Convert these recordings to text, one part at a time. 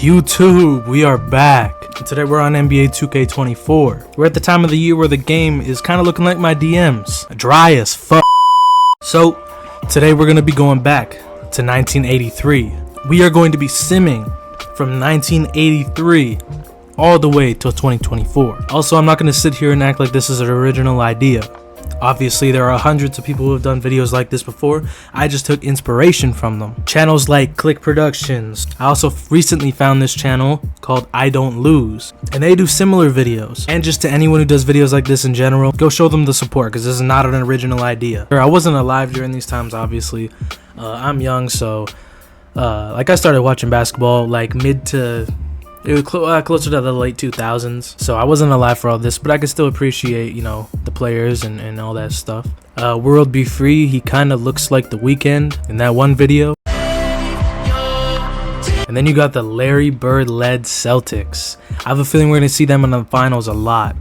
YouTube, we are back. And today we're on NBA 2K24. We're at the time of the year where the game is kind of looking like my DMs. Dry as fuck. So, today we're going to be going back to 1983. We are going to be simming from 1983 all the way till 2024. Also, I'm not going to sit here and act like this is an original idea. Obviously, there are hundreds of people who have done videos like this before. I just took inspiration from them. Channels like Click Productions. I also recently found this channel called I Don't Lose, and they do similar videos. And just to anyone who does videos like this in general, go show them the support, because this is not an original idea. I wasn't alive during these times, obviously. I'm young, so like I started watching basketball like it was closer to the late 2000s, so I wasn't alive for all this, but I could still appreciate, you know, the players and all that stuff. World Be Free, he kind of looks like The Weeknd in that one video. And then you got the Larry Bird-led Celtics. I have a feeling we're going to see them in the finals a lot.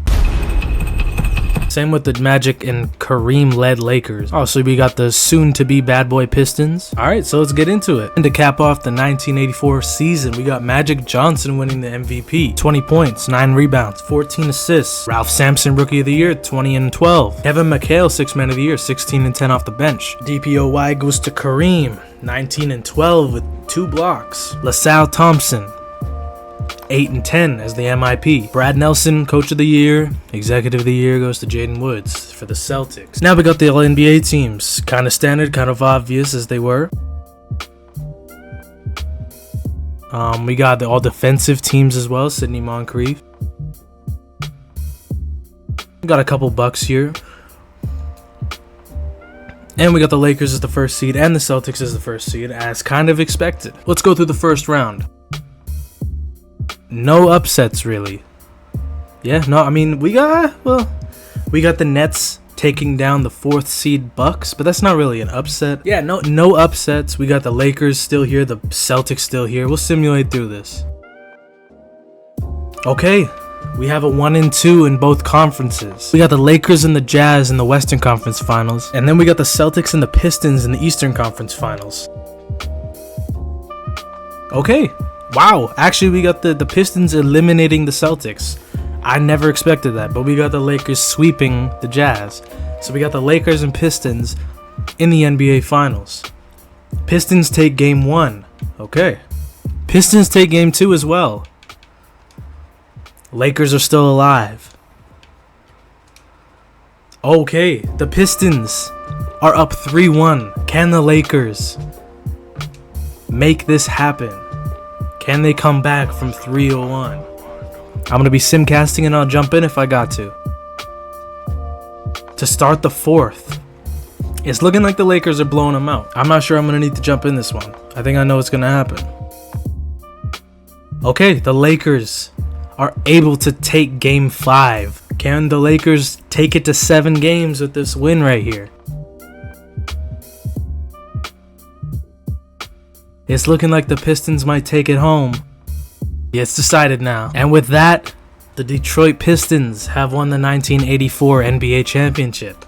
Same with the Magic and Kareem-led Lakers. Oh, so we got the soon-to-be bad boy Pistons. All right, so let's get into it. And to cap off the 1984 season, we got Magic Johnson winning the MVP. 20 points, 9 rebounds, 14 assists. Ralph Sampson, Rookie of the Year, 20 and 12. Kevin McHale, Sixth Man of the Year, 16 and 10 off the bench. DPOY goes to Kareem, 19 and 12 with 2 blocks. LaSalle Thompson, 8 and 10 as the MIP. Brad Nelson, Coach of the Year. Executive of the Year goes to Jaden Woods for the Celtics. Now we got the All-NBA teams. Kind of standard, kind of obvious as they were. We got the all-defensive teams as well. Sidney Moncrief. We got a couple Bucks here. And we got the Lakers as the first seed and the Celtics as the first seed, as kind of expected. Let's go through the first round. No upsets, really. Yeah, no, I mean, we got the Nets taking down the 4th seed Bucks, but that's not really an upset. Yeah, no upsets. We got the Lakers still here, the Celtics still here. We'll simulate through this. Okay, we have a 1 and 2 in both conferences. We got the Lakers and the Jazz in the Western Conference Finals, and then we got the Celtics and the Pistons in the Eastern Conference Finals. Okay. Wow, actually we got the Pistons eliminating the Celtics. I never expected that, but we got the Lakers sweeping the Jazz. So we got the Lakers and Pistons in the NBA Finals. Pistons take game 1. Okay. Pistons take game 2 as well. Lakers are still alive. Okay, the Pistons are up 3-1. Can the Lakers make this happen? Can they come back from 3-1? I'm going to be simcasting and I'll jump in if I got to. To start the 4th. It's looking like the Lakers are blowing them out. I'm not sure I'm going to need to jump in this one. I think I know what's going to happen. Okay, the Lakers are able to take game 5. Can the Lakers take it to 7 games with this win right here? It's looking like the Pistons might take it home. Yeah, it's decided now. And with that, the Detroit Pistons have won the 1984 NBA championship.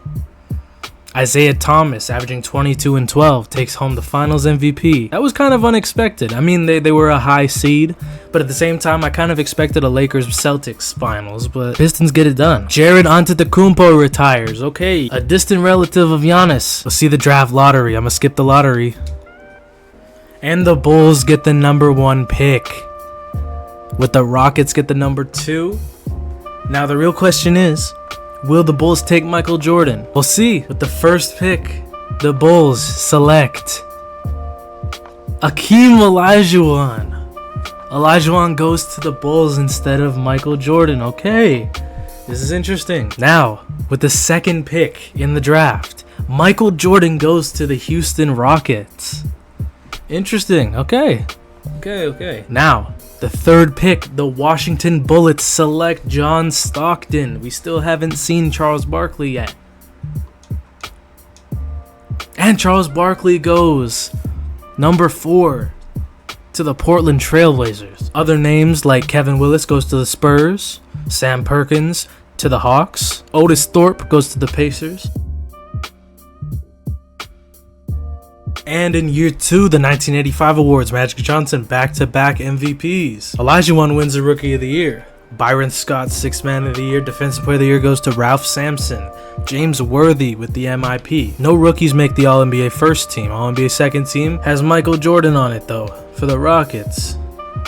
Isaiah Thomas, averaging 22 and 12, takes home the finals MVP. That was kind of unexpected. I mean, they were a high seed, but at the same time, I kind of expected a Lakers-Celtics finals, but Pistons get it done. Jared Antetokounmpo retires. Okay, a distant relative of Giannis. Let's see the draft lottery. I'm gonna skip the lottery. And the Bulls get the number 1 pick. With the Rockets get the number 2. Now the real question is, will the Bulls take Michael Jordan? We'll see. With the first pick, the Bulls select Akeem Olajuwon. Olajuwon goes to the Bulls instead of Michael Jordan. Okay, this is interesting. Now, with the second pick in the draft, Michael Jordan goes to the Houston Rockets. Interesting. Okay. Now, the third pick, the Washington Bullets select John Stockton. We still haven't seen Charles Barkley yet. And Charles Barkley goes number 4 to the Portland Trailblazers. Other names like Kevin Willis goes to the Spurs. Sam Perkins to the Hawks. Otis Thorpe goes to the Pacers. And in year 2, the 1985 awards, Magic Johnson back-to-back MVPs. Olajuwon wins the Rookie of the Year. Byron Scott, 6th Man of the Year. Defensive Player of the Year goes to Ralph Sampson. James Worthy with the MIP. No rookies make the All-NBA first team. All-NBA second team has Michael Jordan on it, though, for the Rockets.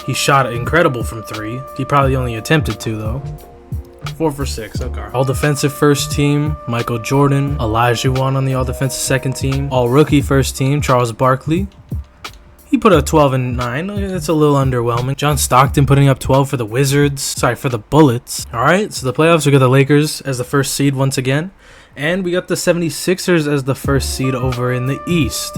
He shot incredible from 3. He probably only attempted 2, though. 4 for 6, okay. All-Defensive first team, Michael Jordan. Olajuwon on the All-Defensive second team. All-Rookie first team, Charles Barkley. He put up 12 and 9. That's a little underwhelming. John Stockton putting up 12 for the Wizards. Sorry, for the Bullets. Alright, so the playoffs, we got the Lakers as the first seed once again. And we got the 76ers as the first seed over in the East.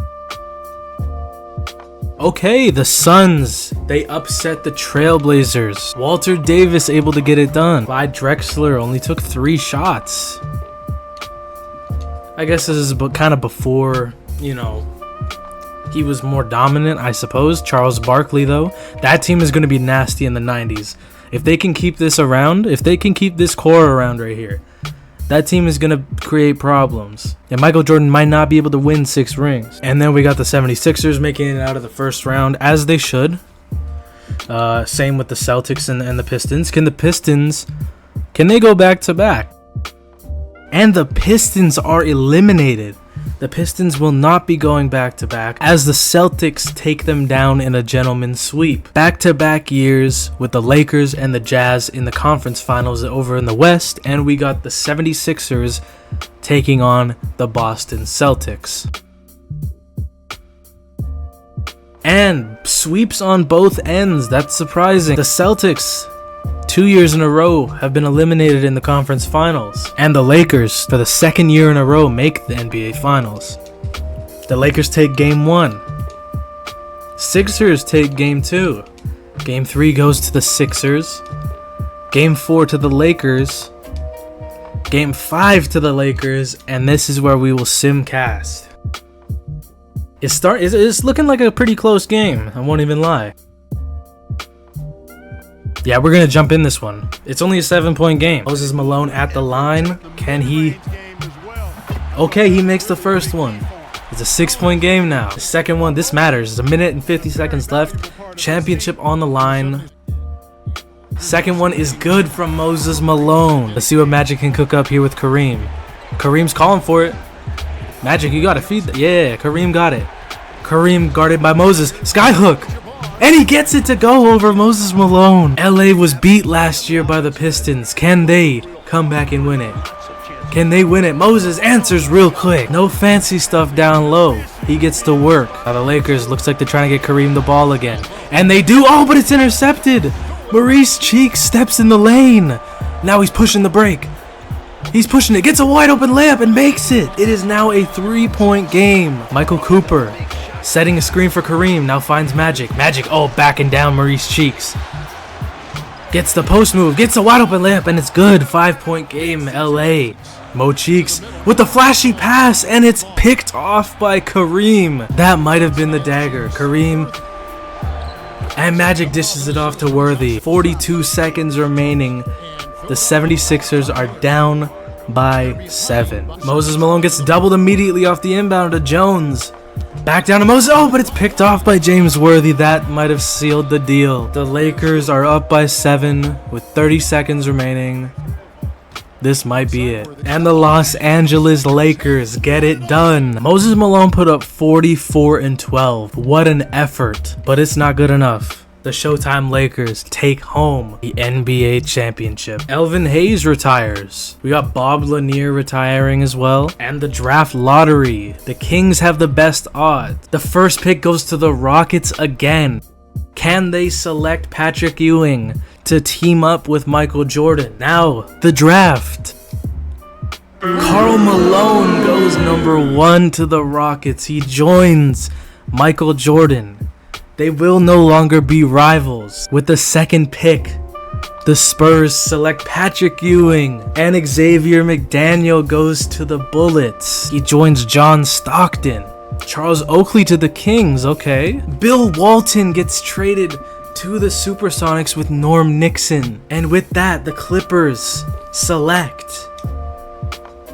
Okay, the Suns. They upset the Trailblazers. Walter Davis able to get it done. Clyde Drexler only took 3 shots. I guess this is kind of before, you know, he was more dominant, I suppose. Charles Barkley, though, that team is going to be nasty in the 90s. If they can keep this around, if they can keep this core around right here, that team is going to create problems. And Michael Jordan might not be able to win 6 rings. And then we got the 76ers making it out of the first round, as they should. Same with the Celtics and the Pistons. Can they go back to back? And the Pistons are eliminated. The Pistons will not be going back-to-back as the Celtics take them down in a gentleman's sweep. Back-to-back years with the Lakers and the Jazz in the conference finals over in the West, and we got the 76ers taking on the Boston Celtics. And sweeps on both ends, that's surprising. The Celtics, 2 years in a row, have been eliminated in the conference finals. And the Lakers, for the 2nd year in a row, make the NBA finals. The Lakers take game 1. Sixers take game 2. Game 3 goes to the Sixers. Game 4 to the Lakers. Game 5 to the Lakers. And this is where we will simcast. It's looking like a pretty close game, I won't even lie. Yeah, we're going to jump in this one. It's only a 7-point game. Moses Malone at the line. Can he? Okay, he makes the first one. It's a 6-point game now. The second one, this matters. There's 1 minute and 50 seconds left. Championship on the line. Second one is good from Moses Malone. Let's see what Magic can cook up here with Kareem. Kareem's calling for it. Magic, you got to feed that. Yeah, Kareem got it. Kareem guarded by Moses. Skyhook. And he gets it to go over Moses Malone. LA was beat last year by the Pistons. Can they come back and win it? Can they win it? Moses answers real quick. No fancy stuff down low. He gets to work. Now the Lakers, looks like they're trying to get Kareem the ball again. And they do. Oh, but it's intercepted. Maurice Cheeks steps in the lane. Now he's pushing the break. He's pushing it. Gets a wide open layup and makes it. It is now a 3-point game. Michael Cooper setting a screen for Kareem, now finds Magic. Magic, oh, backing down Maurice Cheeks. Gets the post move, gets a wide open layup, and it's good. 5-point game, LA. Mo Cheeks with the flashy pass, and it's picked off by Kareem. That might have been the dagger. Kareem and Magic dishes it off to Worthy. 42 seconds remaining. The 76ers are down by 7. Moses Malone gets doubled immediately off the inbound to Jones. Back down to Moses. Oh, but it's picked off by James Worthy. That might have sealed the deal. The Lakers are up by 7 with 30 seconds remaining. This might be it. And the Los Angeles Lakers get it done. Moses Malone put up 44 and 12. What an effort. But it's not good enough. The Showtime Lakers take home the NBA championship. Elvin Hayes retires. We got Bob Lanier retiring as well. And the draft lottery. The Kings have the best odds. The first pick goes to the Rockets again. Can they select Patrick Ewing to team up with Michael Jordan? Now, the draft. Karl Malone goes number 1 to the Rockets. He joins Michael Jordan. They will no longer be rivals. With the second pick, the Spurs select Patrick Ewing, and Xavier McDaniel goes to the Bullets. He joins John Stockton. Charles Oakley to the Kings, okay. Bill Walton gets traded to the Supersonics with Norm Nixon. And with that, the Clippers select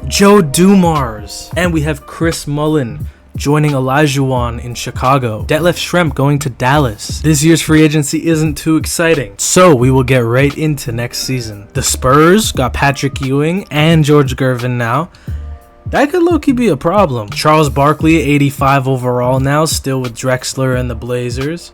Joe Dumars. And we have Chris Mullin joining Olajuwon in Chicago. Detlef Schrempf going to Dallas. This year's free agency isn't too exciting, so we will get right into next season. The Spurs got Patrick Ewing and George Gervin now. That could low-key be a problem. Charles Barkley, 85 overall now, still with Drexler and the Blazers.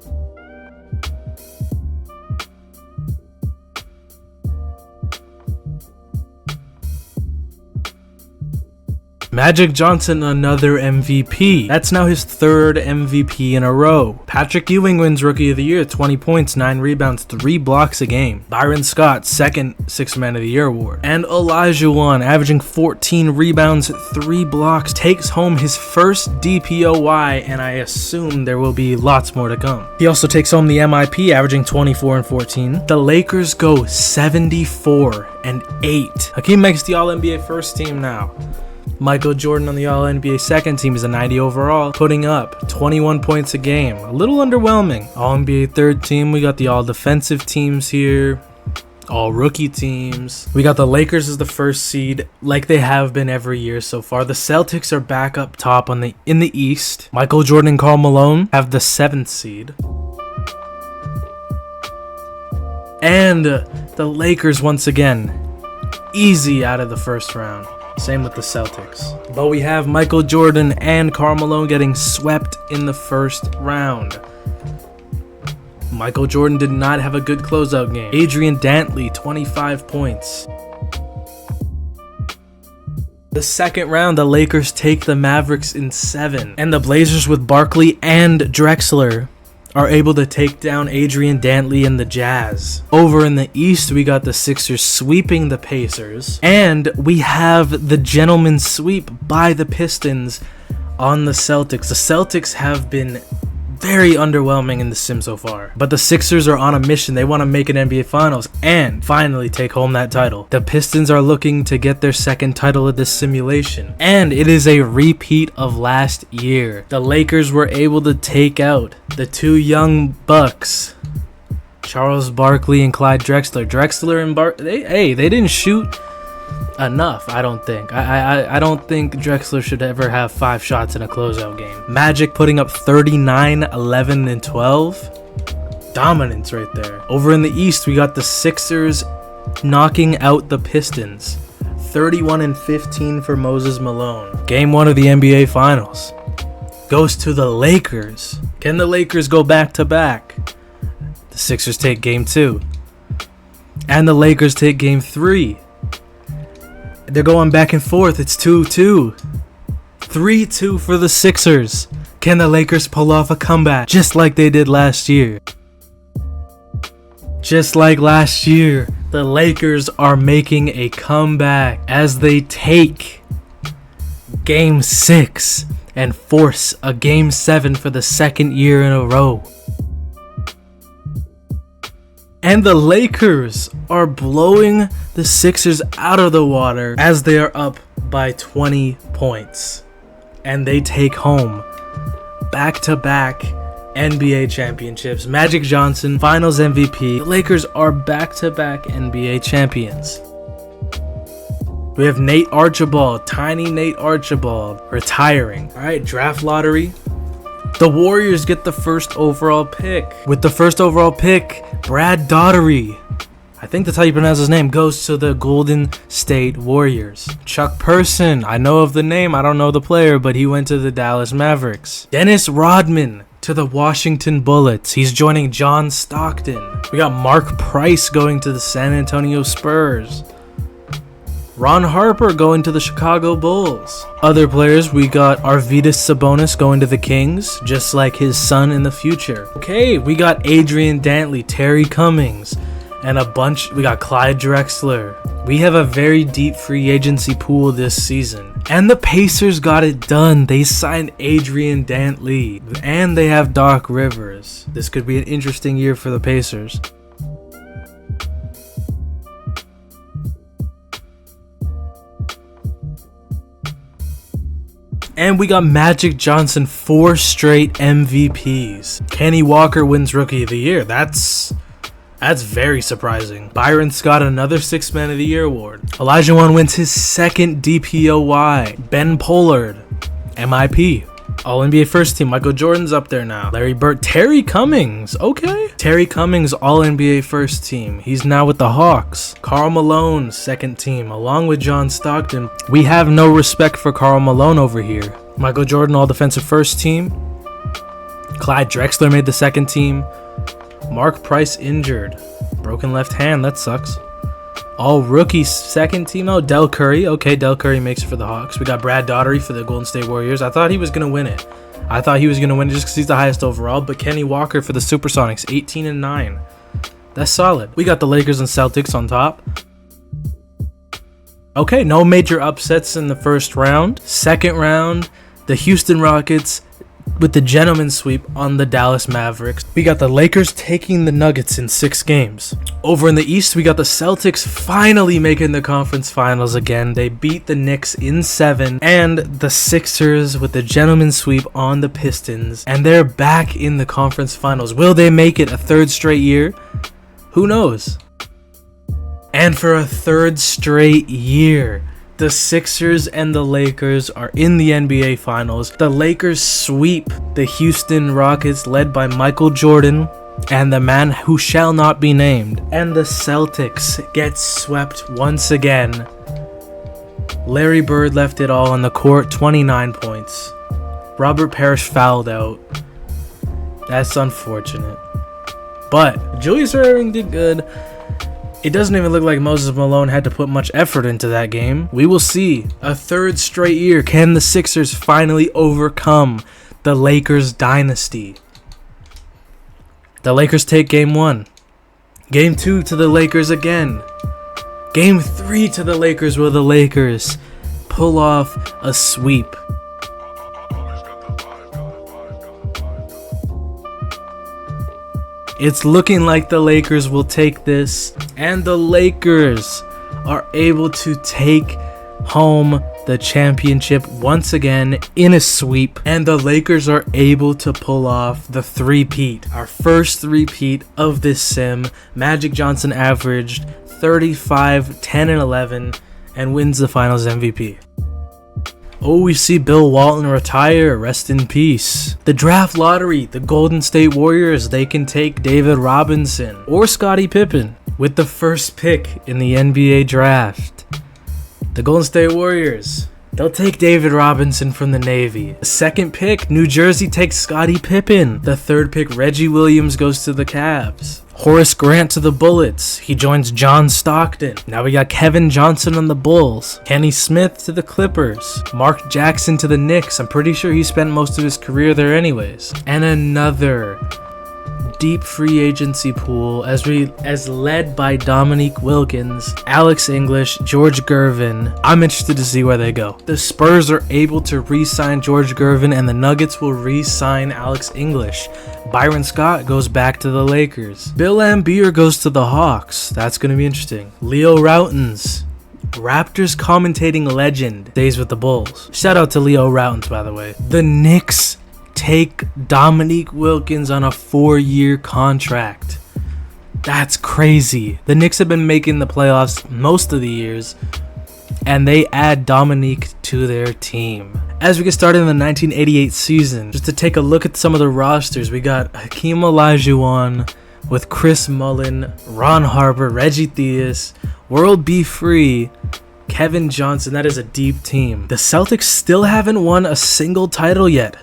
Magic Johnson, another MVP. That's now his third MVP in a row. Patrick Ewing wins Rookie of the Year, 20 points, 9 rebounds, 3 blocks a game. Byron Scott, second Sixth Man of the Year award. And Olajuwon, averaging 14 rebounds, 3 blocks, takes home his first DPOY, and I assume there will be lots more to come. He also takes home the MIP, averaging 24 and 14. The Lakers go 74 and 8. Hakeem makes the All-NBA first team now. Michael Jordan on the All-NBA second team is a 90 overall, putting up 21 points a game. A little underwhelming. All-NBA third team, we got the all-defensive teams here. All-rookie teams. We got the Lakers as the first seed, like they have been every year so far. The Celtics are back up top in the East. Michael Jordan and Karl Malone have the 7th seed. And the Lakers, once again, easy out of the first round. Same with the Celtics. But we have Michael Jordan and Karl Malone getting swept in the first round. Michael Jordan did not have a good closeout game. Adrian Dantley, 25 points. The second round, the Lakers take the Mavericks in 7. And the Blazers with Barkley and Drexler are able to take down Adrian Dantley and the Jazz. Over in the East, we got the Sixers sweeping the Pacers. And we have the gentleman's sweep by the Pistons on the Celtics. The Celtics have been very underwhelming in the sim so far. But the Sixers are on a mission. They want to make an NBA Finals and finally take home that title. The Pistons are looking to get their second title of this simulation. And it is a repeat of last year. The Lakers were able to take out the two young Bucks, Charles Barkley and Clyde Drexler. Drexler and they didn't shoot enough, I don't think. I don't think Drexler should ever have 5 shots in a closeout game. Magic putting up 39, 11, and 12. Dominance right there. Over in the East, we got the Sixers knocking out the Pistons. 31 and 15 for Moses Malone. Game 1 of the NBA Finals goes to the Lakers. Can the Lakers go back to back? The Sixers take game 2. And the Lakers take game 3. They're going back and forth. It's 2-2. 3-2 for the Sixers. Can the Lakers pull off a comeback just like they did last year? Just like last year, the Lakers are making a comeback as they take Game 6 and force a Game 7 for the second year in a row. And the Lakers are blowing the Sixers out of the water as they are up by 20 points. And they take home back-to-back NBA championships. Magic Johnson, Finals MVP. The Lakers are back-to-back NBA champions. We have Nate Archibald, tiny Nate Archibald, retiring. All right, draft lottery. The Warriors get the first overall pick. With the first overall pick, Brad Daugherty, I think that's how you pronounce his name, goes to the Golden State Warriors. Chuck Person, I know of the name, I don't know the player, but he went to the Dallas Mavericks. Dennis Rodman to the Washington Bullets. He's joining John Stockton. We got Mark Price going to the San Antonio Spurs. Ron Harper going to the Chicago Bulls. Other players, we got Arvydas Sabonis going to the Kings, just like his son in the future. Okay, we got Adrian Dantley, Terry Cummings, and a bunch. We got Clyde Drexler. We have a very deep free agency pool this season. And the Pacers got it done. They signed Adrian Dantley, and they have Doc Rivers. This could be an interesting year for the Pacers. And we got Magic Johnson, 4 straight MVPs. Kenny Walker wins Rookie of the Year. That's very surprising. Byron Scott, another 6th Man of the Year award. Olajuwon wins his 2nd DPOY. Ben Pollard, MIP. All NBA first team. Michael Jordan's up there now. Larry Bird. Terry Cummings. Okay. Terry Cummings, all NBA first team. He's now with the Hawks. Karl Malone, second team, along with John Stockton. We have no respect for Karl Malone over here. Michael Jordan, all defensive first team. Clyde Drexler made the second team. Mark Price injured. Broken left hand. That sucks. All rookie second team. Oh, Del Curry. Okay, Del Curry makes it for the Hawks. We got Brad Daugherty for the Golden State Warriors. I thought he was going to win it. I thought he was going to win it just because he's the highest overall. But Kenny Walker for the Supersonics, 18-9. That's solid. We got the Lakers and Celtics on top. Okay, no major upsets in the first round. Second round, the Houston Rockets with the gentleman sweep on the Dallas Mavericks. We got the Lakers taking the Nuggets in 6 games. Over in the East, we got the Celtics finally making the conference finals again. They beat the Knicks in 7, and the Sixers with the gentleman sweep on the Pistons, and they're back in the conference finals. Will they make it a 3rd straight year? Who knows? And for a 3rd straight year, the Sixers and the Lakers are in the NBA Finals. The Lakers sweep the Houston Rockets led by Michael Jordan and the man who shall not be named. And the Celtics get swept once again. Larry Bird left it all on the court, 29 points. Robert Parrish fouled out. That's unfortunate. But Julius Erving did good. It doesn't even look like Moses Malone had to put much effort into that game. We will see. A 3rd straight year. Can the Sixers finally overcome the Lakers dynasty? The Lakers take game 1. Game 2 to the Lakers again. Game 3 to the Lakers. Will the Lakers pull off a sweep? It's looking like the Lakers will take this, and the Lakers are able to take home the championship once again in a sweep, and the Lakers are able to pull off the three-peat, our first three-peat of this sim. Magic Johnson averaged 35, 10, and 11 and wins the Finals MVP. Oh, we see Bill Walton retire. Rest in peace. The draft lottery, the Golden State Warriors, they can take David Robinson or Scottie Pippen with the first pick in the NBA draft. The Golden State Warriors, they'll take David Robinson from the Navy. The second pick, New Jersey takes Scottie Pippen. The third pick, Reggie Williams, goes to the Cavs. Horace Grant to the Bullets. He joins John Stockton. Now we got Kevin Johnson on the Bulls. Kenny Smith to the Clippers. Mark Jackson to the Knicks. I'm pretty sure he spent most of his career there anyways. And another deep free agency pool as led by Dominique Wilkins, Alex English, George Gervin. I'm interested to see where they go. The Spurs are able to re-sign George Gervin, and the Nuggets will re-sign Alex English. Byron Scott goes back to the Lakers. Bill Laimbeer goes to the Hawks. That's going to be interesting. Leo Rautins, Raptors commentating legend, stays with the Bulls. Shout out to Leo Rautins, by the way. The Knicks take Dominique Wilkins on a 4-year contract. That's crazy. The Knicks have been making the playoffs most of the years, and they add Dominique to their team. As we get started in the 1988 season, just to take a look at some of the rosters, we got Hakeem Olajuwon with Chris Mullin, Ron Harper, Reggie Theus, World B. Free, Kevin Johnson. That is a deep team. The Celtics still haven't won a single title yet.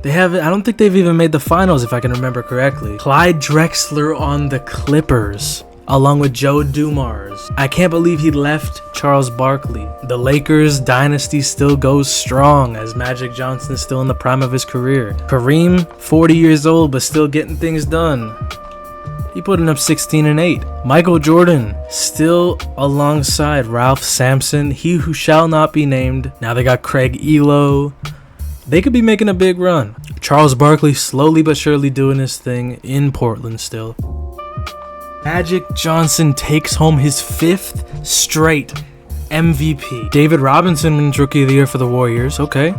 They haven't. I don't think they've even made the finals, if I can remember correctly. Clyde Drexler on the Clippers, along with Joe Dumars. I can't believe he left Charles Barkley. The Lakers dynasty still goes strong, as Magic Johnson is still in the prime of his career. Kareem, 40 years old, but still getting things done. He putting up 16 and 8. Michael Jordan, still alongside Ralph Sampson, he who shall not be named. Now they got Craig Elo. They could be making a big run. Charles Barkley slowly but surely doing his thing in Portland still. Magic Johnson takes home his 5th straight MVP. David Robinson wins Rookie of the Year for the Warriors. Okay.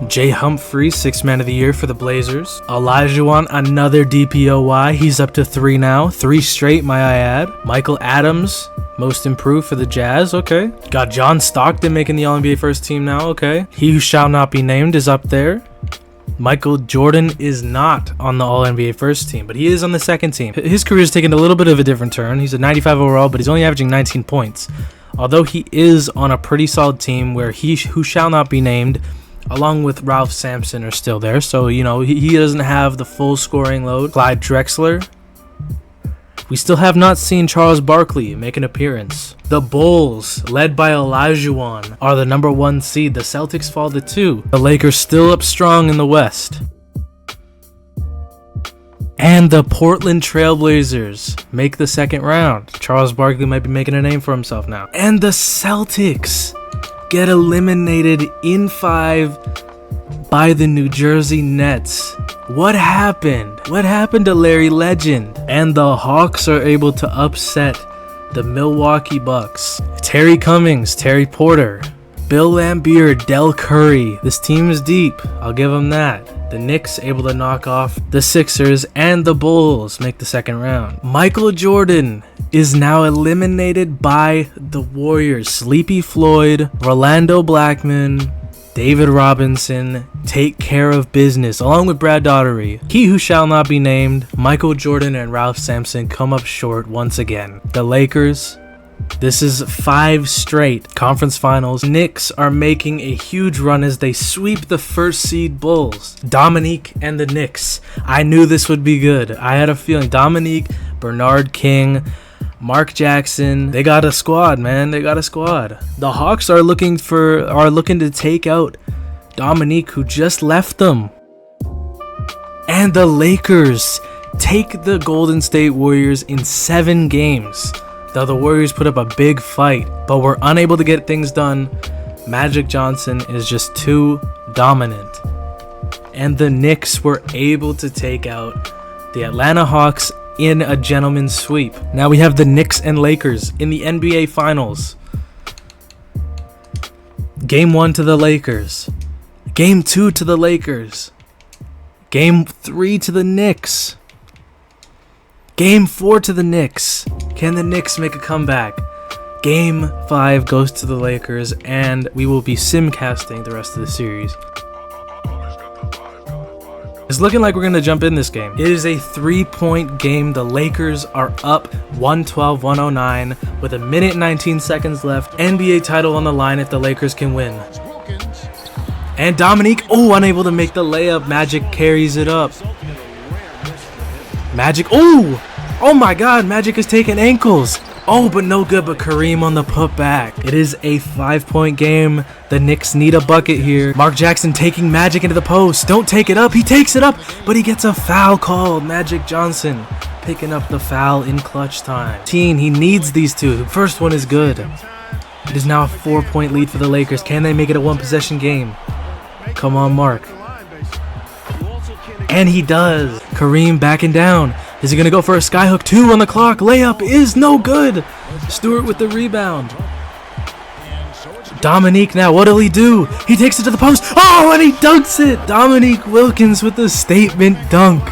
Jay Humphrey, 6th Man of the Year for the Blazers. Olajuwon, another DPOY. He's up to 3 now. 3 straight, might I add. Michael Adams, Most Improved for the Jazz. Okay. Got John Stockton making the All-NBA first team now. Okay. He who shall not be named is up there. Michael Jordan is not on the All-NBA first team, but he is on the second team. His career's taken a little bit of a different turn. He's a 95 overall, but he's only averaging 19 points. Although he is on a pretty solid team where he who shall not be named, along with Ralph Sampson, are still there. So, you know, he doesn't have the full scoring load. Clyde Drexler. We still have not seen Charles Barkley make an appearance. The Bulls, led by Olajuwon, are the number 1 seed. The Celtics fall to 2. The Lakers still up strong in the West. And the Portland Trailblazers make the second round. Charles Barkley might be making a name for himself now. And the Celtics get eliminated in 5 by the New Jersey Nets. What happened? What happened to Larry Legend? And the Hawks are able to upset the Milwaukee Bucks. Terry Cummings, Terry Porter, Bill Laimbeer, Del Curry. This team is deep. I'll give them that. The Knicks able to knock off the Sixers, and the Bulls make the second round. Michael Jordan is now eliminated by the Warriors. Sleepy Floyd, Rolando Blackman, David Robinson take care of business, along with Brad Daugherty. He who shall not be named, Michael Jordan and Ralph Sampson come up short once again. The Lakers, this is 5 straight conference finals. Knicks are making a huge run as they sweep the first seed Bulls. Dominique and the Knicks. I knew this would be good. I had a feeling. Dominique, Bernard King, Mark Jackson, they got a squad, man. They got a squad. The Hawks are looking to take out Dominique, who just left them. And the Lakers take the Golden State Warriors in 7 games. Though the Warriors put up a big fight, but were unable to get things done. Magic Johnson is just too dominant. And the Knicks were able to take out the Atlanta Hawks in a gentleman's sweep. Now we have the Knicks and Lakers in the NBA Finals. Game 1 to the Lakers. Game 2 to the Lakers. Game 3 to the Knicks. Game 4 to the Knicks. Can the Knicks make a comeback? Game 5 goes to the Lakers, and we will be simcasting the rest of the series. It's looking like we're going to jump in this game. It is a 3-point game. The Lakers are up 112-109 with 1 minute and 19 seconds left. NBA title on the line if the Lakers can win. And Dominique, unable to make the layup. Magic carries it up. Magic, oh my God, Magic is taking ankles. But no good, but Kareem on the putback. It is a 5-point game. The Knicks need a bucket here. Mark Jackson taking Magic into the post. Don't take it up. He takes it up, but he gets a foul called. Magic Johnson picking up the foul in clutch time. He needs these two. The first one is good. It is now a 4-point lead for the Lakers. Can they make it a 1-possession game? Come on, Mark. And he does. Kareem backing down. Is he going to go for a skyhook? 2 on the clock. Layup is no good. Stewart with the rebound. Dominique now. What will he do? He takes it to the post. And he dunks it. Dominique Wilkins with the statement dunk.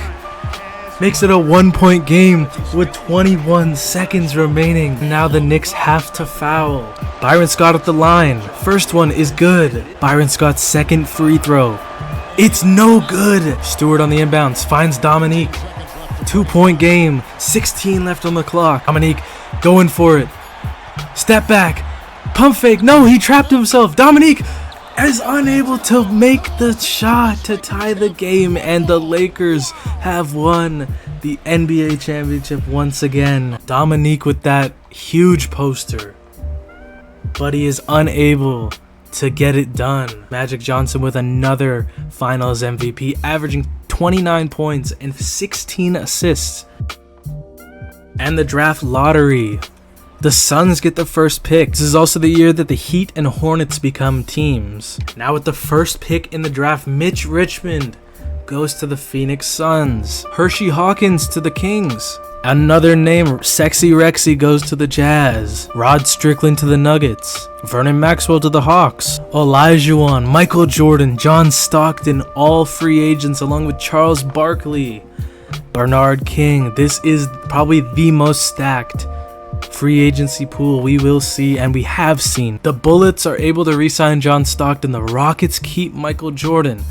Makes it a 1-point game with 21 seconds remaining. Now the Knicks have to foul. Byron Scott at the line. First one is good. Byron Scott's second free throw. It's no good. Stewart on the inbounds finds Dominique. 2-point game, 16 left on the clock. Dominique going for it. Step back, pump fake. No, he trapped himself. Dominique is unable to make the shot to tie the game, and the Lakers have won the NBA championship once again. Dominique with that huge poster, but he is unable to get it done. Magic Johnson with another Finals MVP, averaging 29 points and 16 assists. And the draft lottery. The Suns get the first pick. This is also the year that the Heat and Hornets become teams. Now with the first pick in the draft, Mitch Richmond goes to the Phoenix Suns. Hershey Hawkins to the Kings. Another name, Sexy Rexy, goes to the Jazz. Rod Strickland to the Nuggets. Vernon Maxwell to the Hawks. Olajuwon, Michael Jordan, John Stockton, all free agents along with Charles Barkley. Bernard King. This is probably the most stacked free agency pool we will see, and we have seen. The Bullets are able to re-sign John Stockton. The Rockets keep Michael Jordan.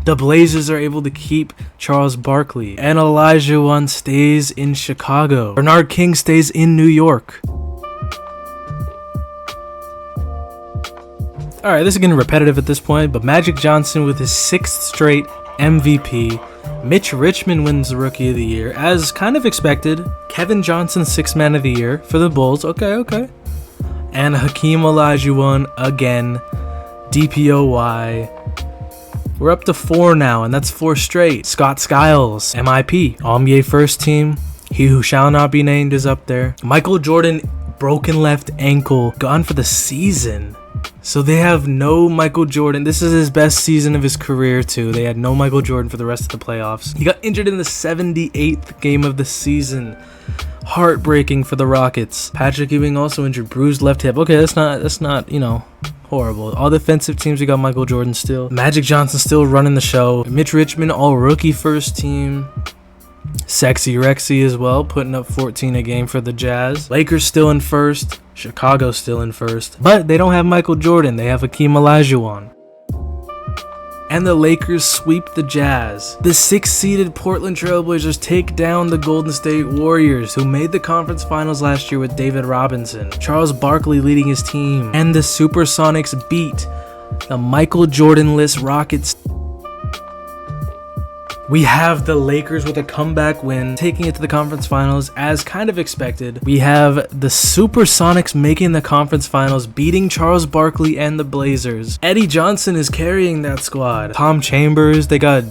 The Blazers are able to keep Charles Barkley, and Olajuwon stays in Chicago. Bernard King stays in New York. Alright, this is getting repetitive at this point, but Magic Johnson with his 6th straight MVP. Mitch Richmond wins the Rookie of the Year, as kind of expected. Kevin Johnson, 6th Man of the Year for the Bulls. Okay. And Hakeem Olajuwon again. DPOY. We're up to 4 now, and that's 4 straight. Scott Skiles, MIP. All-NBA first team. He who shall not be named is up there. Michael Jordan, broken left ankle, gone for the season. So they have no Michael Jordan. This is his best season of his career too. They had no Michael Jordan for the rest of the playoffs. He got injured in the 78th game of the season. Heartbreaking for the Rockets. Patrick Ewing also injured, bruised left hip. Okay, that's not, you know, horrible. All defensive teams, we got Michael Jordan still. Magic Johnson still running the show. Mitch Richmond, all rookie first team. Sexy Rexy as well, putting up 14 a game for the Jazz. Lakers still in first. Chicago still in first. But they don't have Michael Jordan. They have Hakeem Olajuwon. And the Lakers sweep the Jazz. The 6th-seeded Portland Trailblazers take down the Golden State Warriors, who made the conference finals last year with David Robinson. Charles Barkley leading his team. And the Supersonics beat the Michael Jordan-less Rockets. We have the Lakers with a comeback win, taking it to the conference finals as kind of expected. We have the Supersonics making the conference finals, beating Charles Barkley and the Blazers. Eddie Johnson is carrying that squad. Tom Chambers, they got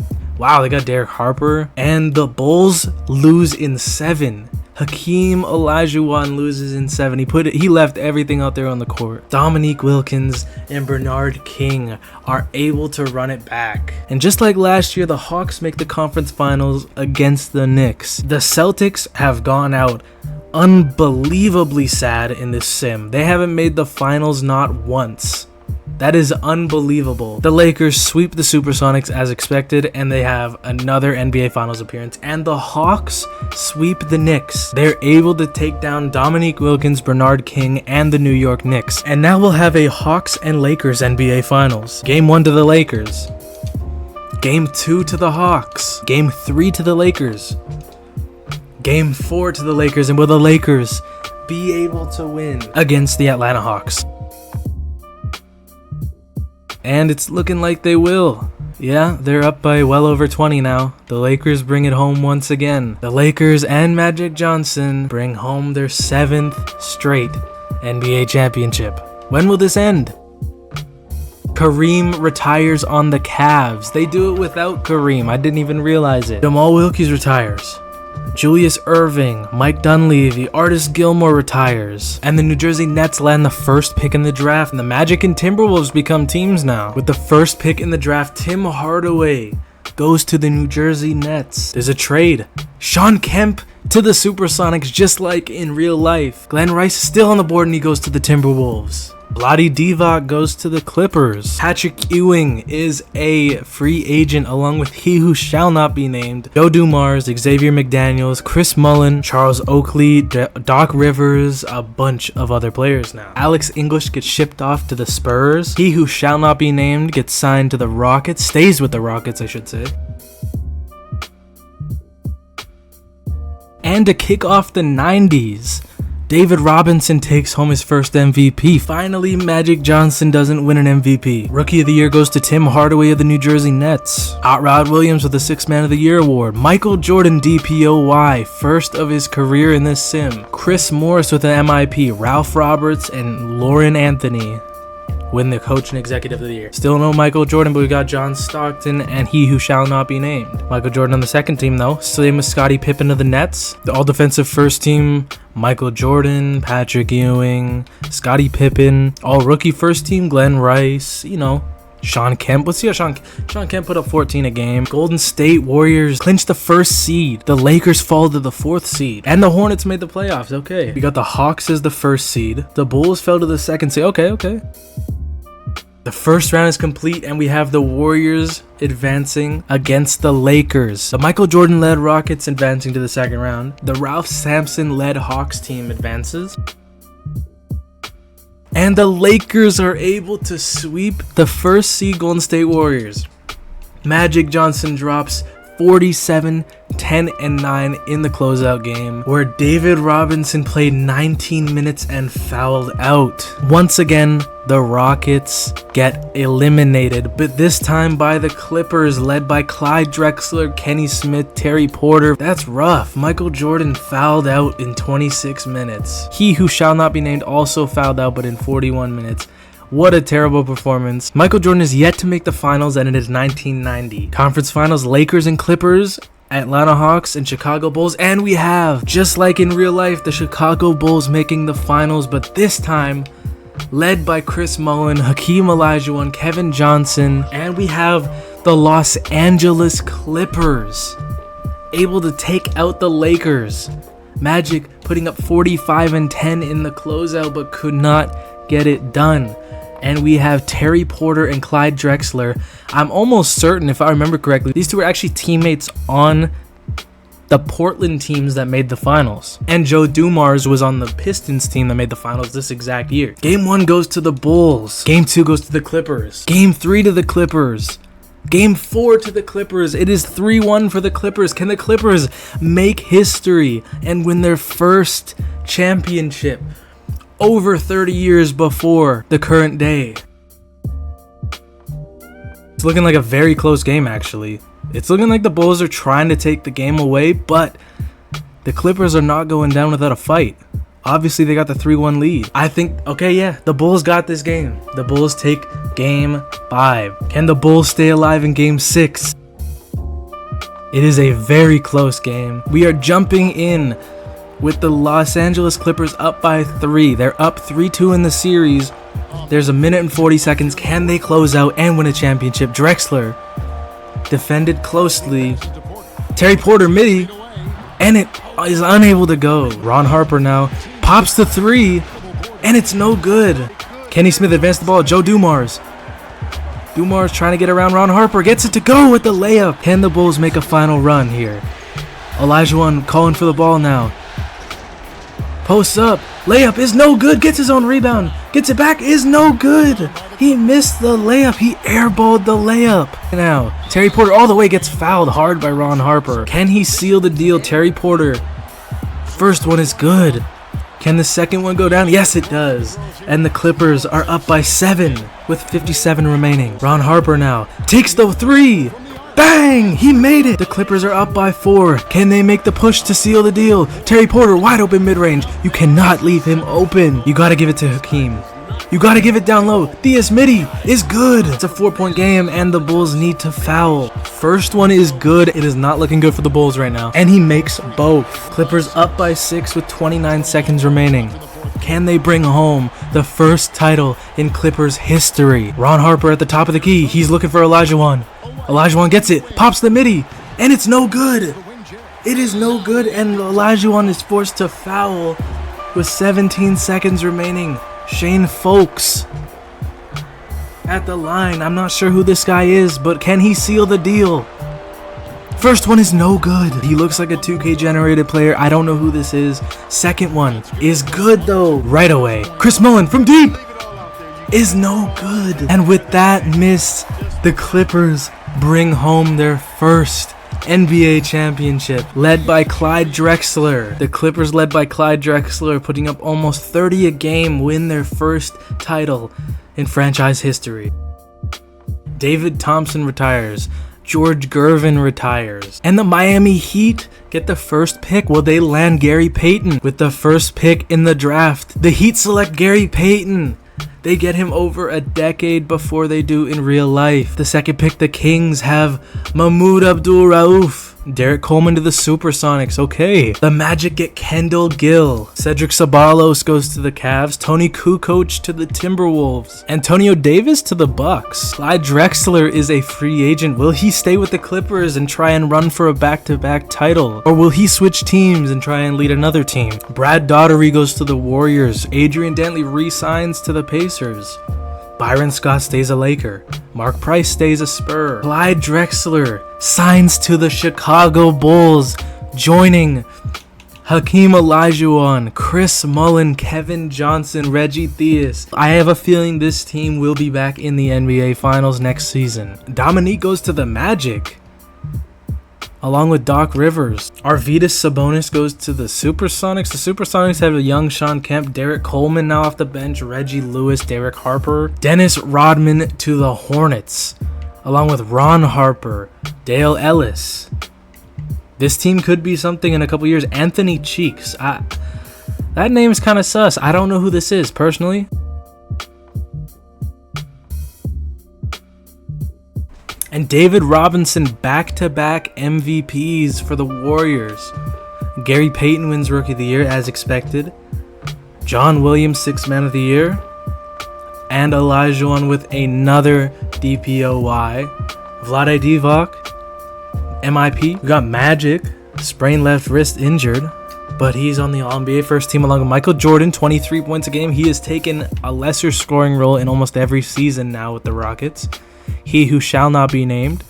Derek Harper. And the Bulls lose in 7. Hakeem Olajuwon loses in 7. He left everything out there on the court. Dominique Wilkins and Bernard King are able to run it back. And just like last year, the Hawks make the conference finals against the Knicks. The Celtics have gone out unbelievably sad in this sim. They haven't made the finals not once. That is unbelievable. The Lakers sweep the Supersonics as expected, and they have another NBA Finals appearance. And the Hawks sweep the Knicks. They're able to take down Dominique Wilkins, Bernard King, and the New York Knicks. And now we'll have a Hawks and Lakers NBA Finals. Game 1 to the Lakers. Game 2 to the Hawks. Game 3 to the Lakers. Game 4 to the Lakers. And will the Lakers be able to win against the Atlanta Hawks? And it's looking like they will. Yeah, they're up by well over 20 now. The Lakers bring it home once again. The Lakers and Magic Johnson bring home their 7th straight NBA championship. When will this end? Kareem retires on the Cavs. They do it without Kareem. I didn't even realize it. Jamal Wilkes retires. Julius Erving, Mike Dunleavy, Artis Gilmore retires. And the New Jersey Nets land the 1st pick in the draft. And the Magic and Timberwolves become teams now. With the 1st pick in the draft, Tim Hardaway goes to the New Jersey Nets. There's a trade. Sean Kemp to the Supersonics, just like in real life. Glenn Rice is still on the board and he goes to the Timberwolves. Vlade Divac goes to the Clippers. Patrick Ewing is a free agent along with he who shall not be named. Joe Dumars, Xavier McDaniels, Chris Mullin, Charles Oakley, Doc Rivers, a bunch of other players now. Alex English gets shipped off to the Spurs. He who shall not be named gets signed to the Rockets, stays with the Rockets I should say. And to kick off the 90s, David Robinson takes home his first MVP. Finally, Magic Johnson doesn't win an MVP. Rookie of the Year goes to Tim Hardaway of the New Jersey Nets. Hot Rod Williams with the 6th Man of the Year award. Michael Jordan DPOY, first of his career in this sim. Chris Morris with an MIP. Ralph Roberts and Lauren Anthony win the Coach and Executive of the Year. Still no Michael Jordan, but we got John Stockton and he who shall not be named. Michael Jordan on the 2nd team though. Same with Scottie Pippen of the Nets. The all-defensive first team, Michael Jordan, Patrick Ewing, Scottie Pippen. All-rookie first team, Glenn Rice, you know, Sean Kemp. Let's see how Sean Kemp put up 14 a game. Golden State Warriors clinched the 1st seed. The Lakers fall to the 4th seed. And the Hornets made the playoffs. Okay. We got the Hawks as the 1st seed. The Bulls fell to the 2nd seed. Okay. The 1st round is complete and we have the Warriors advancing against the Lakers. The Michael Jordan-led Rockets advancing to the 2nd round. The Ralph Sampson-led Hawks team advances. And the Lakers are able to sweep the 1st seed Golden State Warriors. Magic Johnson drops 47, 10, and 9 in the closeout game, where David Robinson played 19 minutes and fouled out. Once again, the Rockets get eliminated, but this time by the Clippers, led by Clyde Drexler, Kenny Smith, Terry Porter. That's rough. Michael Jordan fouled out in 26 minutes. He who shall not be named also fouled out, but in 41 minutes. What a terrible performance. Michael Jordan is yet to make the finals, and it is 1990. Conference finals, Lakers and Clippers, Atlanta Hawks and Chicago Bulls, and we have, just like in real life, the Chicago Bulls making the finals, but this time led by Chris Mullin, Hakeem Olajuwon, Kevin Johnson, and we have the Los Angeles Clippers able to take out the Lakers. Magic putting up 45 and 10 in the closeout, but could not get it done. And we have Terry Porter and Clyde Drexler. I'm almost certain, if I remember correctly, these two were actually teammates on the Portland teams that made the finals. And Joe Dumars was on the Pistons team that made the finals this exact year. Game 1 goes to the Bulls. Game 2 goes to the Clippers. Game 3 to the Clippers. Game 4 to the Clippers. It is 3-1 for the Clippers. Can the Clippers make history and win their first championship over 30 years before the current day? It's looking like a very close game, actually. It's looking like the Bulls are trying to take the game away, but the Clippers are not going down without a fight. Obviously, they got the 3-1 lead. I think, okay, yeah, the Bulls got this game. The Bulls take game 5. Can the Bulls stay alive in game 6? It is a very close game. We are jumping in with the Los Angeles Clippers up by 3. They're up 3-2 in the series. There's a minute and 40 seconds. Can they close out and win a championship? Drexler defended closely. Terry Porter midi, and it is unable to go. Ron Harper now pops the 3, and it's no good. Kenny Smith advanced the ball. Joe Dumars. Dumars trying to get around Ron Harper. Gets it to go with the layup. Can the Bulls make a final run here? Olajuwon calling for the ball now. Posts up, layup is no good, gets his own rebound, gets it back, is no good. He missed the layup, he airballed the layup. Now, Terry Porter all the way gets fouled hard by Ron Harper. Can he seal the deal? Terry Porter, first one is good. Can the second one go down? Yes, it does. And the Clippers are up by 7 with 57 remaining. Ron Harper now takes the 3. Bang! He made it! The Clippers are up by 4. Can they make the push to seal the deal? Terry Porter wide open mid-range. You cannot leave him open. You gotta give it to Hakeem. You gotta give it down low. Diaz midi is good. It's a 4-point game, and the Bulls need to foul. First one is good. It is not looking good for the Bulls right now. And he makes both. Clippers up by 6 with 29 seconds remaining. Can they bring home the first title in Clippers history? Ron Harper at the top of the key. He's looking for Olajuwon. Olajuwon gets it, pops the midi, and it's no good. It is no good, and Olajuwon is forced to foul with 17 seconds remaining. Shane Folks at the line. I'm not sure who this guy is, but can he seal the deal? First one is no good. He looks like a 2K generated player. I don't know who this is. Second one is good though. Right away. Chris Mullin from deep is no good. And with that miss, the Clippers bring home their first NBA championship, led by Clyde Drexler. The Clippers, led by Clyde Drexler, putting up almost 30 a game, win their first title in franchise history. David Thompson retires. George Gervin retires. And the Miami Heat get the first pick. Will they land Gary Payton with the first pick in the draft? The Heat select Gary Payton. They get him over a decade before they do in real life. The second pick, the Kings have Mahmoud Abdul-Rauf. Derek Coleman to the Supersonics. Okay. The Magic get Kendall Gill. Cedric Ceballos goes to the Cavs. Tony Kukoc to the Timberwolves. Antonio Davis to the Bucks. Clyde Drexler is a free agent. Will he stay with the Clippers and try and run for a back-to-back title? Or will he switch teams and try and lead another team? Brad Daugherty goes to the Warriors. Adrian Dantley re-signs to the Pacers. Byron Scott stays a Laker. Mark Price stays a Spur. Clyde Drexler signs to the Chicago Bulls, joining Hakeem Olajuwon, Chris Mullin, Kevin Johnson, Reggie Theus. I have a feeling this team will be back in the NBA Finals next season. Dominique goes to the Magic, along with Doc Rivers. Arvydas Sabonis goes to the Supersonics. The Supersonics have a young Shawn Kemp, Derek Coleman now off the bench, Reggie Lewis, Derek Harper. Dennis Rodman to the Hornets, along with Ron Harper, Dale Ellis. This team could be something in a couple years. Anthony Cheeks. That name's kind of sus. I don't know who this is personally. And David Robinson, back-to-back MVPs for the Warriors. Gary Payton wins Rookie of the Year as expected. John Williams, Sixth Man of the Year. And Olajuwon with another DPOY. Vlade Divac, MIP. We got Magic, sprained left wrist, injured, but he's on the All-NBA first team along with Michael Jordan, 23 points a game. He has taken a lesser scoring role in almost every season now with the Rockets. He who shall not be named.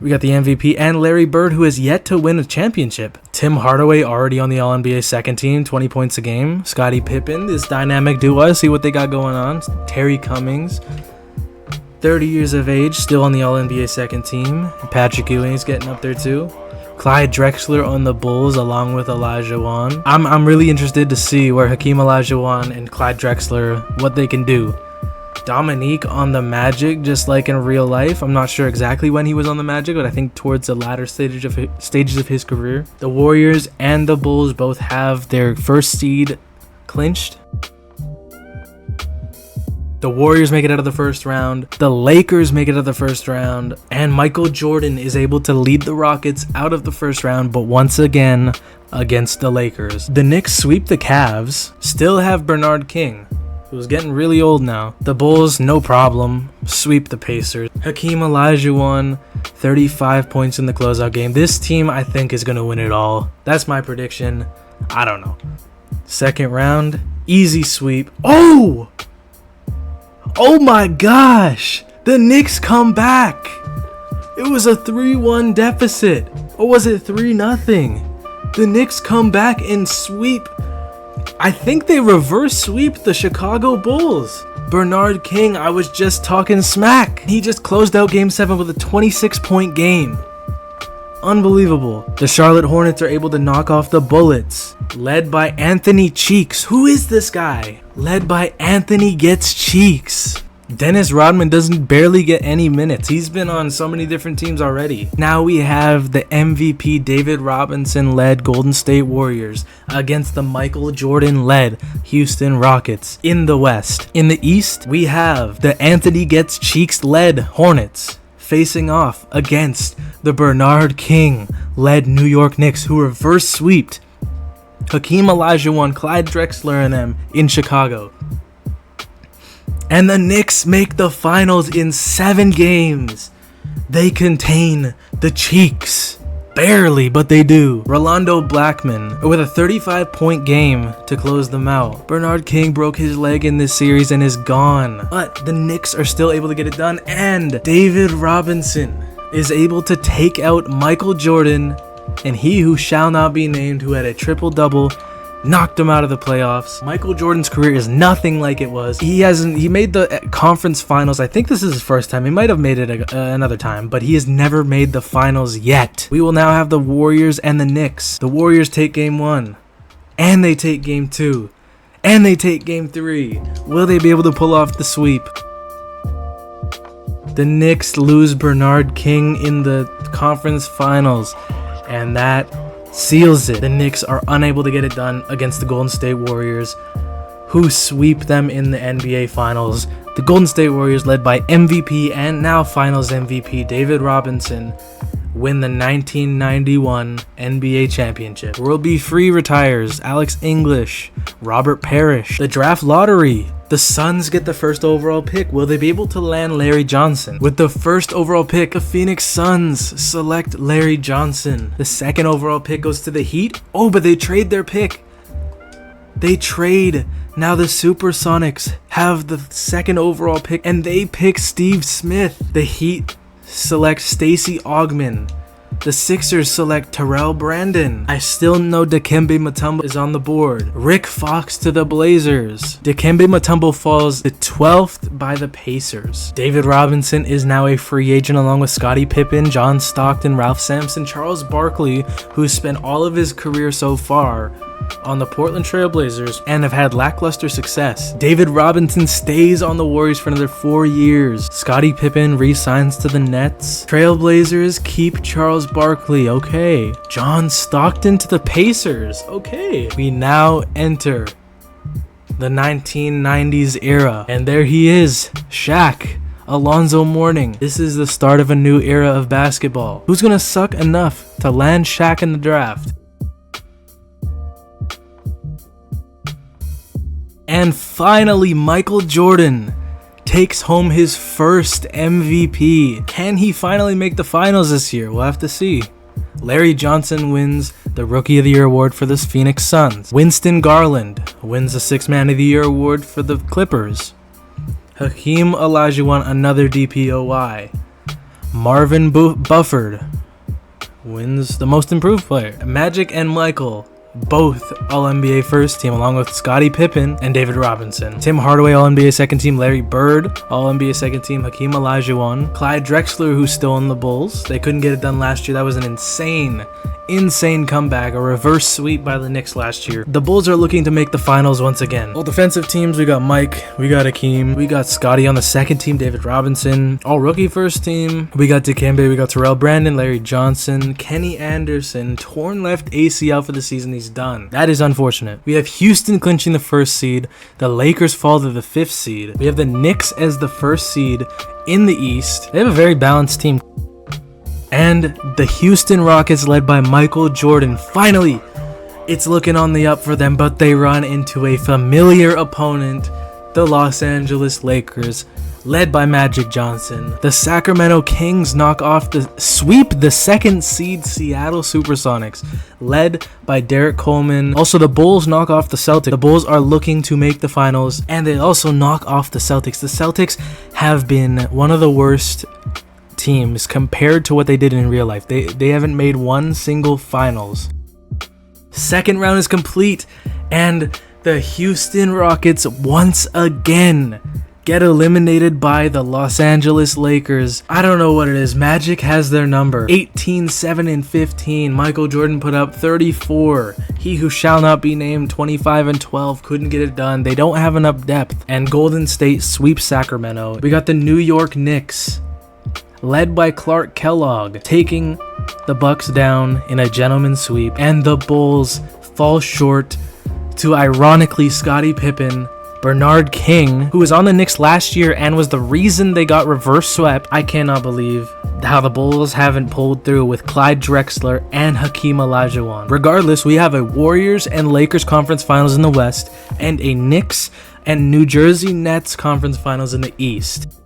We got the MVP and Larry Bird, who has yet to win a championship. Tim Hardaway already on the All-NBA second team, 20 points a game. Scottie Pippen, this dynamic duo, see what they got going on. Terry Cummings, 30 years of age, still on the All-NBA second team. Patrick Ewing's getting up there too. Clyde Drexler on the Bulls along with Olajuwon. I'm really interested to see where Hakeem Olajuwon and Clyde Drexler, what they can do. Dominique on the Magic, just like in real life. I'm not sure exactly when he was on the Magic, but I think towards the latter stages of his career. The Warriors and the Bulls both have their first seed clinched. The Warriors make it out of the first round. The Lakers make it out of the first round. And Michael Jordan is able to lead the Rockets out of the first round, but once again against the Lakers. The Knicks sweep the Cavs. Still have Bernard King, who's getting really old now. The Bulls, no problem, sweep the Pacers. Hakeem Olajuwon, 35 points in the closeout game. This team, I think, is going to win it all. That's my prediction. I don't know. Second round, easy sweep. Oh my gosh! The Knicks come back! It was a 3-1 deficit. Or was it 3-0? The Knicks come back and sweep. I think they reverse sweep the Chicago Bulls. Bernard King, I was just talking smack. He just closed out Game 7 with a 26-point game. Unbelievable. The Charlotte Hornets are able to knock off the Bullets, led by Anthony Cheeks. Who is this guy? Led by Anthony Gets Cheeks. Dennis Rodman doesn't barely get any minutes. He's been on so many different teams already. Now we have the MVP David Robinson-led Golden State Warriors against the Michael Jordan-led Houston Rockets in the West. In the East, we have the Anthony Gets Cheeks-led Hornets facing off against the Bernard King-led New York Knicks, who reverse sweeped Hakeem Olajuwon, Clyde Drexler and them in Chicago. And the Knicks make the finals in 7 games. They contain the Cheeks. Barely, but they do. Rolando Blackman with a 35-point game to close them out. Bernard King broke his leg in this series and is gone. But the Knicks are still able to get it done. And David Robinson is able to take out Michael Jordan, and he who shall not be named, who had a triple-double, knocked him out of the playoffs. Michael Jordan's career is nothing like it was. He made the conference finals. I think this is his first time. He might have made it another time, but he has never made the finals yet. We will now have the Warriors and the Knicks. The Warriors take game 1, and they take game 2, and they take game 3. Will they be able to pull off the sweep? The Knicks lose Bernard King in the conference finals, and that seals it. The Knicks are unable to get it done against the Golden State Warriors, who sweep them in the NBA Finals. The Golden State Warriors, led by MVP and now Finals MVP David Robinson, win the 1991 NBA Championship. World B. Free retires. Alex English, Robert Parrish. The draft lottery. The Suns get the first overall pick. Will they be able to land Larry Johnson? With the first overall pick, the Phoenix Suns select Larry Johnson. The second overall pick goes to the Heat. Oh, but they trade their pick. They trade. Now the Supersonics have the second overall pick, and they pick Steve Smith. The Heat select Stacey Augmon. The Sixers select Terrell Brandon. I still know Dikembe Mutombo is on the board. Rick Fox to the Blazers. Dikembe Mutombo falls to 12th by the Pacers. David Robinson is now a free agent along with Scottie Pippen, John Stockton, Ralph Sampson, Charles Barkley, who's spent all of his career so far on the Portland Trail Blazers and have had lackluster success. David Robinson stays on the Warriors for another 4 years. Scottie Pippen re-signs to the Nets. Trailblazers keep Charles Barkley. Okay. John Stockton to the Pacers. Okay. We now enter the 1990s era. And there he is, Shaq. Alonzo Mourning. This is the start of a new era of basketball. Who's gonna suck enough to land Shaq in the draft? And finally, Michael Jordan takes home his first MVP. Can he finally make the finals this year? We'll have to see. Larry Johnson wins the Rookie of the Year award for the Phoenix Suns. Winston Garland wins the Sixth Man of the Year award for the Clippers. Hakeem Olajuwon, another DPOY. Marvin Bufford wins the Most Improved Player. Magic and Michael, both All-NBA first team, along with Scottie Pippen and David Robinson. Tim Hardaway, All-NBA second team. Larry Bird, All-NBA second team. Hakeem Olajuwon. Clyde Drexler, who's still on the Bulls. They couldn't get it done last year. That was an insane comeback, a reverse sweep by the Knicks last year. The Bulls are looking to make the finals once again. All defensive teams, we got Mike, we got Hakeem, we got Scottie on the second team, David Robinson. All rookie first team, we got Dikembe, we got Terrell Brandon, Larry Johnson, Kenny Anderson, torn left ACL for the season. He's done. That is unfortunate. We have Houston clinching the first seed. The Lakers fall to the 5th seed. We have the Knicks as the first seed in the East. They have a very balanced team. And the Houston Rockets, led by Michael Jordan, finally, it's looking on the up for them, but they run into a familiar opponent, the Los Angeles Lakers, led by Magic Johnson. The Sacramento Kings sweep the 2nd seed Seattle Supersonics, led by Derek Coleman. Also, the Bulls knock off the Celtics. The Bulls are looking to make the finals, and they also knock off the Celtics. The Celtics have been one of the worst teams compared to what they did in real life. They haven't made one single finals. Second round is complete, and the Houston Rockets once again get eliminated by the Los Angeles Lakers. I don't know what it is. Magic has their number. 18, 7, and 15. Michael Jordan put up 34. He who shall not be named, 25 and 12. Couldn't get it done. They don't have enough depth. And Golden State sweeps Sacramento. We got the New York Knicks, led by Clark Kellogg, taking the Bucks down in a gentleman's sweep. And the Bulls fall short to, ironically, Scottie Pippen, Bernard King, who was on the Knicks last year and was the reason they got reverse swept. I cannot believe how the Bulls haven't pulled through with Clyde Drexler and Hakeem Olajuwon. Regardless, we have a Warriors and Lakers conference finals in the West and a Knicks and New Jersey Nets conference finals in the East.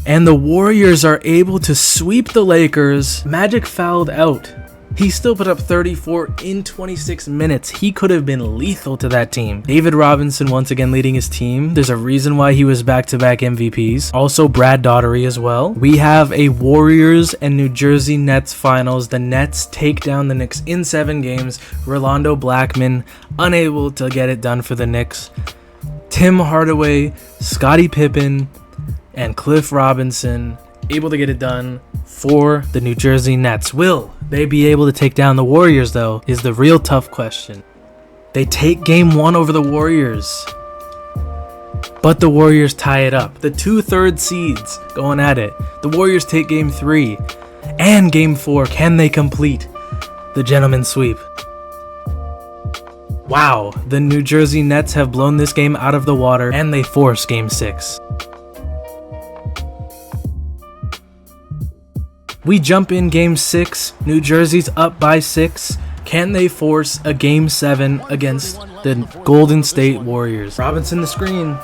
And the Warriors are able to sweep the Lakers. Magic fouled out. He still put up 34 in 26 minutes. He could have been lethal to that team. David Robinson once again leading his team. There's a reason why he was back-to-back MVPs. Also Brad Daugherty as well. We have a Warriors and New Jersey Nets finals. The Nets take down the Knicks in 7 games. Rolando Blackman unable to get it done for the Knicks. Tim Hardaway, Scottie Pippen, and Cliff Robinson able to get it done for the New Jersey Nets. Will they be able to take down the Warriors, though, is the real tough question. They take game 1 over the Warriors, but the Warriors tie it up. The 2/3 seeds going at it. The Warriors take game 3 and game 4. Can they complete the gentleman's sweep? Wow, the New Jersey Nets have blown this game out of the water, and they force game 6. We jump in game 6. New Jersey's up by 6. Can they force a game 7 against the Golden State Warriors? Robinson the screen.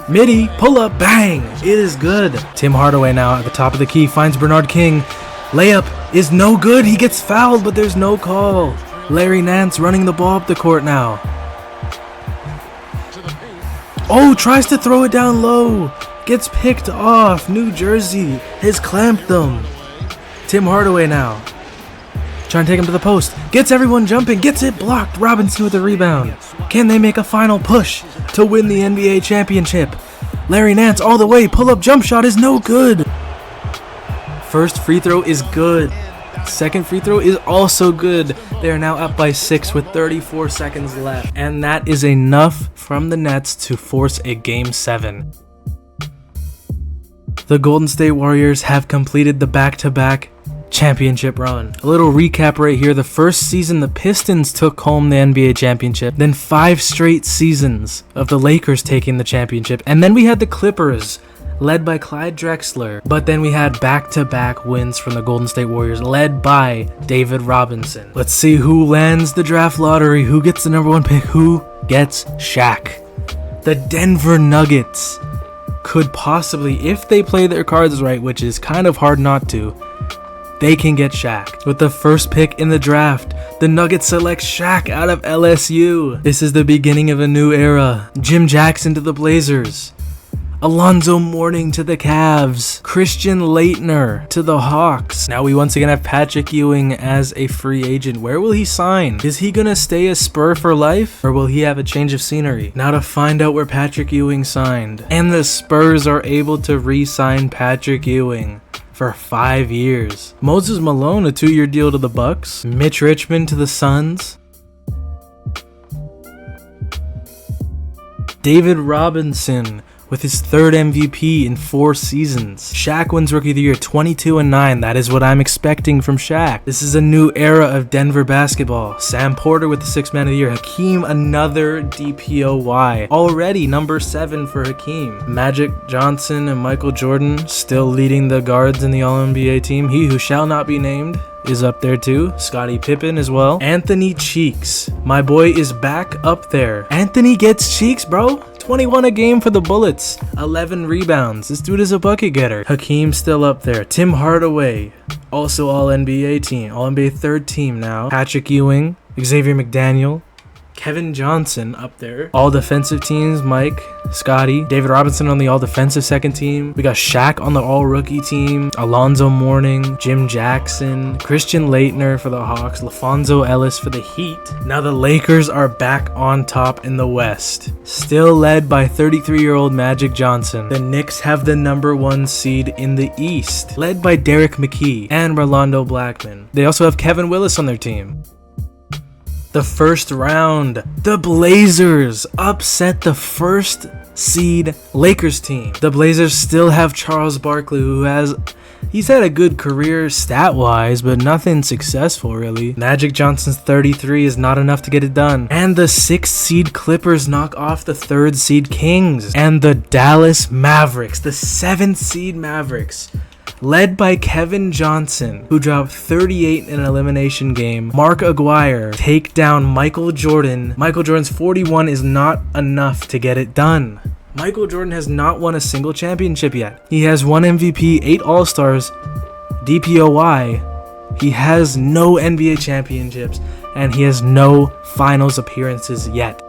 Midi, pull up, bang. It is good. Tim Hardaway now at the top of the key finds Bernard King. Layup is no good. He gets fouled, but there's no call. Larry Nance running the ball up the court now. Oh, tries to throw it down low. Gets picked off. New Jersey has clamped them. Tim Hardaway now. Trying to take him to the post. Gets everyone jumping. Gets it blocked. Robinson with the rebound. Can they make a final push to win the NBA championship? Larry Nance all the way. Pull-up jump shot is no good. First free throw is good. Second free throw is also good. They are now up by 6 with 34 seconds left. And that is enough from the Nets to force a Game 7. The Golden State Warriors have completed the back-to-back championship run. A little recap right here. The first season, the Pistons took home the NBA championship. Then 5 straight seasons of the Lakers taking the championship. And then we had the Clippers, led by Clyde Drexler. But then we had back-to-back wins from the Golden State Warriors, led by David Robinson. Let's see who lands the draft lottery. Who gets the number 1 pick? Who gets Shaq? The Denver Nuggets could possibly, if they play their cards right, which is kind of hard not to, they can get Shaq. With the first pick in the draft, the Nuggets select Shaq out of LSU. This is the beginning of a new era. Jim Jackson to the Blazers. Alonzo Mourning to the Cavs. Christian Laettner to the Hawks. Now we once again have Patrick Ewing as a free agent. Where will he sign? Is he gonna stay a Spur for life? Or will he have a change of scenery? Now to find out where Patrick Ewing signed. And the Spurs are able to re-sign Patrick Ewing for 5 years. Moses Malone, a 2-year deal to the Bucks. Mitch Richmond to the Suns. David Robinson with his 3rd MVP in 4 seasons. Shaq wins Rookie of the Year 22-9. That is what I'm expecting from Shaq. This is a new era of Denver basketball. Sam Porter with the 6th Man of the Year. Hakeem, another DPOY. Already number 7 for Hakeem. Magic Johnson and Michael Jordan still leading the guards in the All-NBA team. He who shall not be named is up there too. Scottie Pippen as well. Anthony Cheeks, my boy, is back up there. Anthony gets cheeks, bro. 21 a game for the Bullets. 11 rebounds. This dude is a bucket getter. Hakeem still up there. Tim Hardaway, also All-NBA team. All-NBA 3rd team now. Patrick Ewing, Xavier McDaniel, Kevin Johnson up there. All defensive teams, Mike, Scotty, David Robinson on the all defensive 2nd team. We got Shaq on the all rookie team. Alonzo Mourning, Jim Jackson, Christian Laettner for the Hawks, LaFonso Ellis for the Heat. Now the Lakers are back on top in the West, still led by 33-year-old Magic Johnson. The Knicks have the number 1 seed in the East, led by Derek McKee and Rolando Blackman. They also have Kevin Willis on their team. The first round, the Blazers upset the 1st seed Lakers team. The Blazers still have Charles Barkley, he's had a good career stat-wise, but nothing successful really. Magic Johnson's 33 is not enough to get it done. And the 6th seed Clippers knock off the 3rd seed Kings. And the Dallas Mavericks, the 7th seed Mavericks, led by Kevin Johnson, who dropped 38 in an elimination game. Mark Aguirre take down Michael Jordan. Michael Jordan's 41 is not enough to get it done. Michael Jordan has not won a single championship yet. He has 1 MVP, 8 All-Stars, DPOY. He has no NBA championships, and he has no finals appearances yet.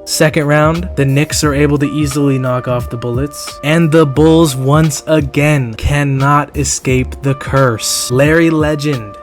Second round, the Knicks are able to easily knock off the Bullets, and the Bulls once again cannot escape the curse. Larry Legend,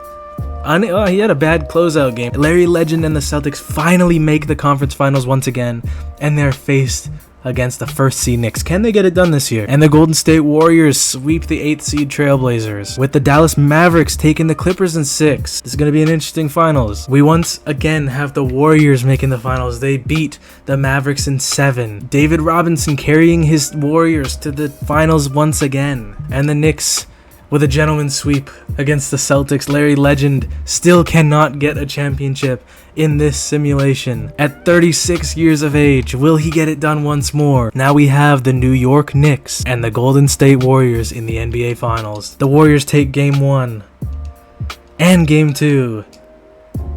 he had a bad closeout game. Larry Legend and the Celtics finally make the conference finals once again, and they're faced against the 1st seed Knicks. Can they get it done this year? And the Golden State Warriors sweep the 8th seed Trailblazers, with the Dallas Mavericks taking the Clippers in 6. This is going to be an interesting finals. We once again have the Warriors making the finals. They beat the Mavericks in 7. David Robinson carrying his Warriors to the finals once again. And the Knicks with a gentleman's sweep against the Celtics. Larry Legend still cannot get a championship in this simulation. At 36 years of age, will he get it done once more? Now we have the New York Knicks and the Golden State Warriors in the NBA Finals. The Warriors take Game 1 and Game 2.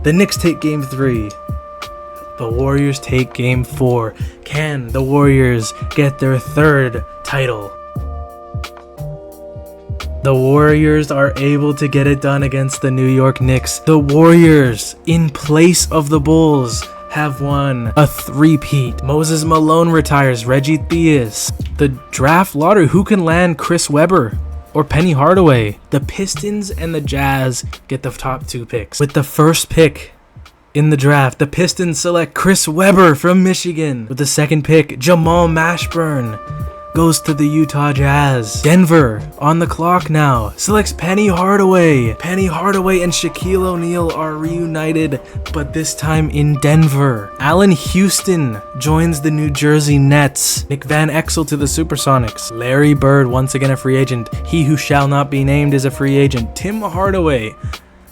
The Knicks take Game 3. The Warriors take Game 4. Can the Warriors get their 3rd title? The Warriors are able to get it done against the New York Knicks. The Warriors, in place of the Bulls, have won a 3-peat. Moses Malone retires. Reggie Theus. The draft lottery, who can land Chris Webber? or Penny Hardaway. The Pistons and the Jazz get the top 2 picks. With the first pick in the draft, the Pistons select Chris Webber from Michigan. With the second pick, Jamal Mashburn goes to the Utah Jazz. Denver, on the clock now, selects Penny Hardaway. Penny Hardaway and Shaquille O'Neal are reunited, but this time in Denver. Allen Houston joins the New Jersey Nets. Nick Van Exel to the Supersonics. Larry Bird, once again a free agent. He who shall not be named is a free agent. Tim Hardaway,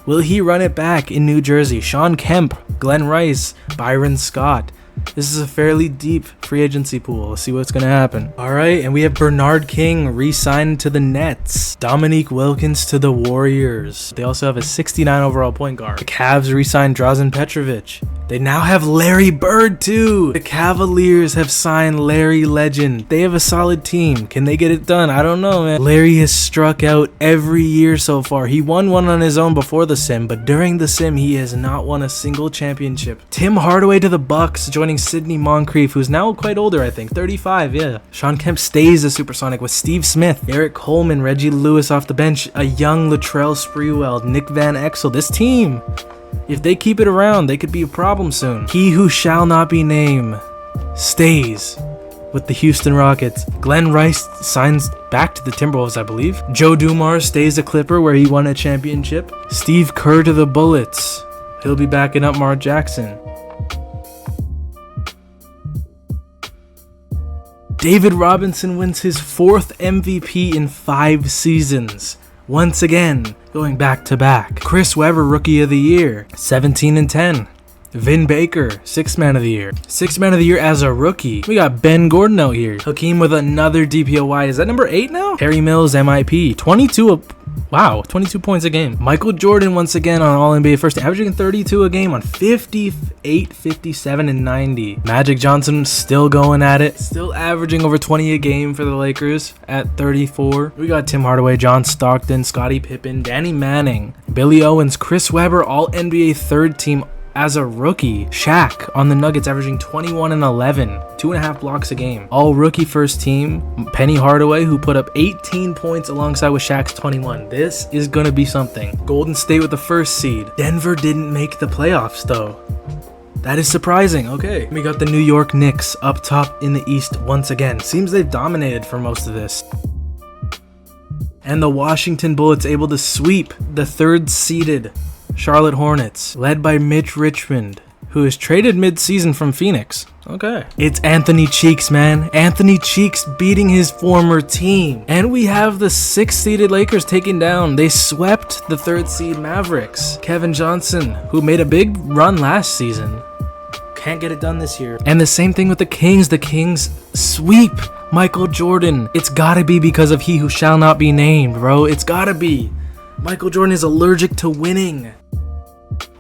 will he run it back in New Jersey? Sean Kemp, Glenn Rice, Byron Scott. This is a fairly deep free agency pool. Let's see what's going to happen. All right, and we have Bernard King re-signed to the Nets. Dominique Wilkins to the Warriors. They also have a 69 overall point guard. The Cavs re-signed Drazen Petrovic. They now have Larry Bird too. The Cavaliers have signed Larry Legend. They have a solid team. Can they get it done? I don't know, man. Larry has struck out every year so far. He won one on his own before the sim, but during the sim, he has not won a single championship. Tim Hardaway to the Bucks, joining Sidney Moncrief, who's now quite older, I think, 35, yeah. Sean Kemp stays a Supersonic with Steve Smith, Eric Coleman, Reggie Lewis off the bench, a young Latrell Sprewell, Nick Van Exel. This team, if they keep it around, they could be a problem soon. He who shall not be named stays with the Houston Rockets. Glenn Rice signs back to the Timberwolves, I believe. Joe Dumars stays a Clipper where he won a championship. Steve Kerr to the Bullets. He'll be backing up Mark Jackson. David Robinson wins his 4th MVP in 5 seasons. Once again, going back to back. Chris Webber, Rookie of the Year, 17 and 10. Vin Baker, 6th Man of the Year. 6th Man of the Year as a rookie. We got Ben Gordon out here. Hakeem with another DPOY. Is that number 8 now? Harry Mills, MIP. 22 points a game. Michael Jordan once again on All-NBA first, averaging 32 a game on 58, 57, and 90. Magic Johnson still going at it. Still averaging over 20 a game for the Lakers at 34. We got Tim Hardaway, John Stockton, Scottie Pippen, Danny Manning, Billy Owens, Chris Webber, All-NBA 3rd team as a rookie. Shaq on the Nuggets averaging 21 and 11, 2.5 blocks a game. All rookie 1st team. Penny Hardaway, who put up 18 points alongside with Shaq's 21. This is gonna be something. Golden State with the 1st seed. Denver didn't make the playoffs though. That is surprising. Okay, we got the New York Knicks up top in the East once again. Seems they've dominated for most of this. And the Washington Bullets able to sweep the 3rd seeded Charlotte Hornets, led by Mitch Richmond, who is traded mid-season from Phoenix. Okay. It's Anthony Cheeks, man. Anthony Cheeks beating his former team. And we have the 6th-seeded Lakers taken down. They swept the 3rd-seed Mavericks. Kevin Johnson, who made a big run last season, can't get it done this year. And the same thing with the Kings. The Kings sweep Michael Jordan. It's gotta be because of he who shall not be named, bro. It's gotta be. Michael Jordan is allergic to winning.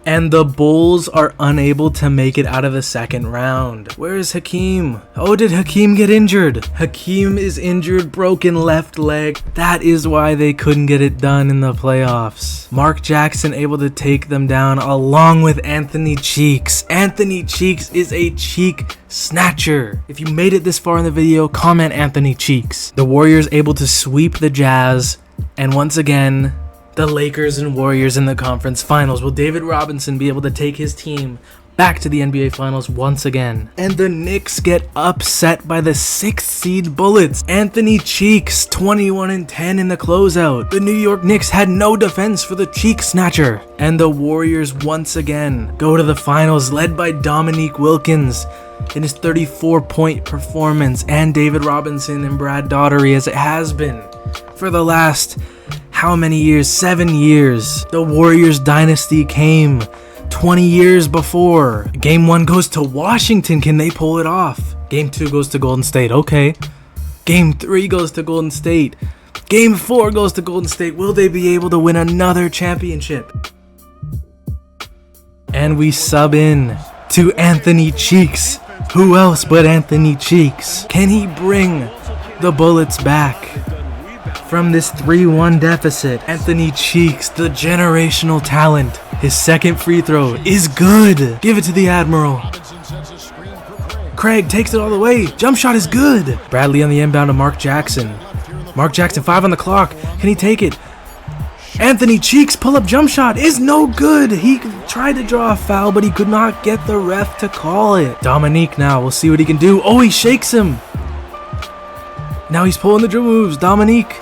And the Bulls are unable to make it out of the 2nd round. Where is Hakeem? Oh, did Hakeem get injured? Hakeem is injured, broken left leg. That is why they couldn't get it done in the playoffs. Mark Jackson able to take them down along with Anthony Cheeks. Anthony Cheeks is a cheek snatcher. If you made it this far in the video, comment Anthony Cheeks. The Warriors able to sweep the Jazz. And once again, the Lakers and Warriors in the conference finals. Will David Robinson be able to take his team back to the NBA finals once again? And the Knicks get upset by the 6th seed Bullets. Anthony Cheeks, 21 and 10 in the closeout. The New York Knicks had no defense for the cheek snatcher. And the Warriors once again go to the finals, led by Dominique Wilkins in his 34-point performance, and David Robinson and Brad Daugherty, as it has been for the last how many years? 7 years. The Warriors dynasty came 20 years before. Game 1 goes to Washington. Can they pull it off? Game 2 goes to Golden State. Okay. Game 3 goes to Golden State. Game 4 goes to Golden State. Will they be able to win another championship? And we sub in to Anthony Cheeks. Who else but Anthony Cheeks? Can he bring the Bullets back from this 3-1 deficit? Anthony Cheeks, the generational talent. His 2nd free throw is good. Give it to the Admiral. Craig takes it all the way. Jump shot is good. Bradley on the inbound to Mark Jackson. Mark Jackson, 5 on the clock. Can he take it? Anthony Cheeks pull-up jump shot is no good. He tried to draw a foul, but he could not get the ref to call it. Dominique now, we'll see what he can do. Oh, he shakes him. Now he's pulling the dribble moves. Dominique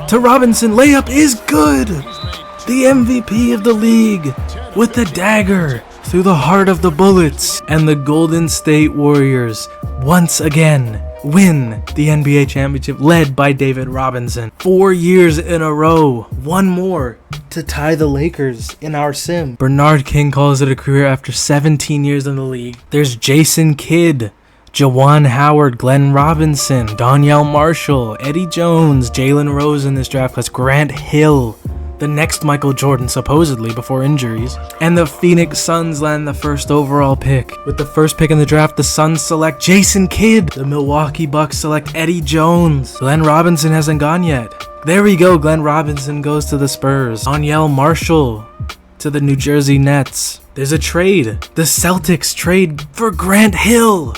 to Robinson. Layup is good. The MVP of the league with the dagger through the heart of the Bullets. And the Golden State Warriors once again win the NBA championship, led by David Robinson. 4 years in a row. One more to tie the Lakers in our sim. Bernard King calls it a career after 17 years in the league. There's Jason Kidd, Jawan Howard, Glenn Robinson, Donyell Marshall, Eddie Jones, Jalen Rose in this draft class, Grant Hill, the next Michael Jordan supposedly before injuries, and the Phoenix Suns land the first overall pick. With the first pick in the draft, the Suns select Jason Kidd. The Milwaukee Bucks select Eddie Jones. Glenn Robinson hasn't gone yet. There we go, Glenn Robinson goes to the Spurs. Donyell Marshall to the New Jersey Nets. There's a trade. The Celtics trade for Grant Hill.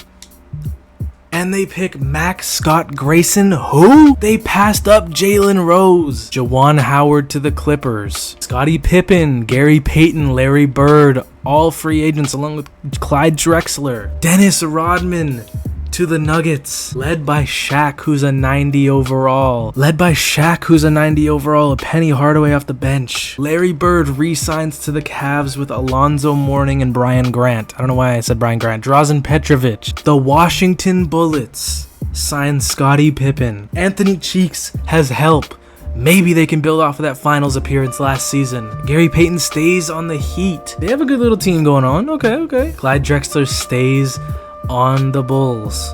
And they pick Max Scott Grayson. Who? They passed up Jalen Rose. Jawan Howard to the Clippers. Scottie Pippen, Gary Payton, Larry Bird, all free agents along with Clyde Drexler. Dennis Rodman to the Nuggets, led by Shaq, who's a 90 overall. Penny Hardaway off the bench. Larry Bird re-signs to the Cavs with Alonzo Mourning and Brian Grant. I don't know why I said Brian Grant. Drazen Petrovic. The Washington Bullets sign Scottie Pippen. Anthony Cheeks has help. Maybe they can build off of that finals appearance last season. Gary Payton stays on the Heat. They have a good little team going on. Okay. Clyde Drexler stays on the Bulls.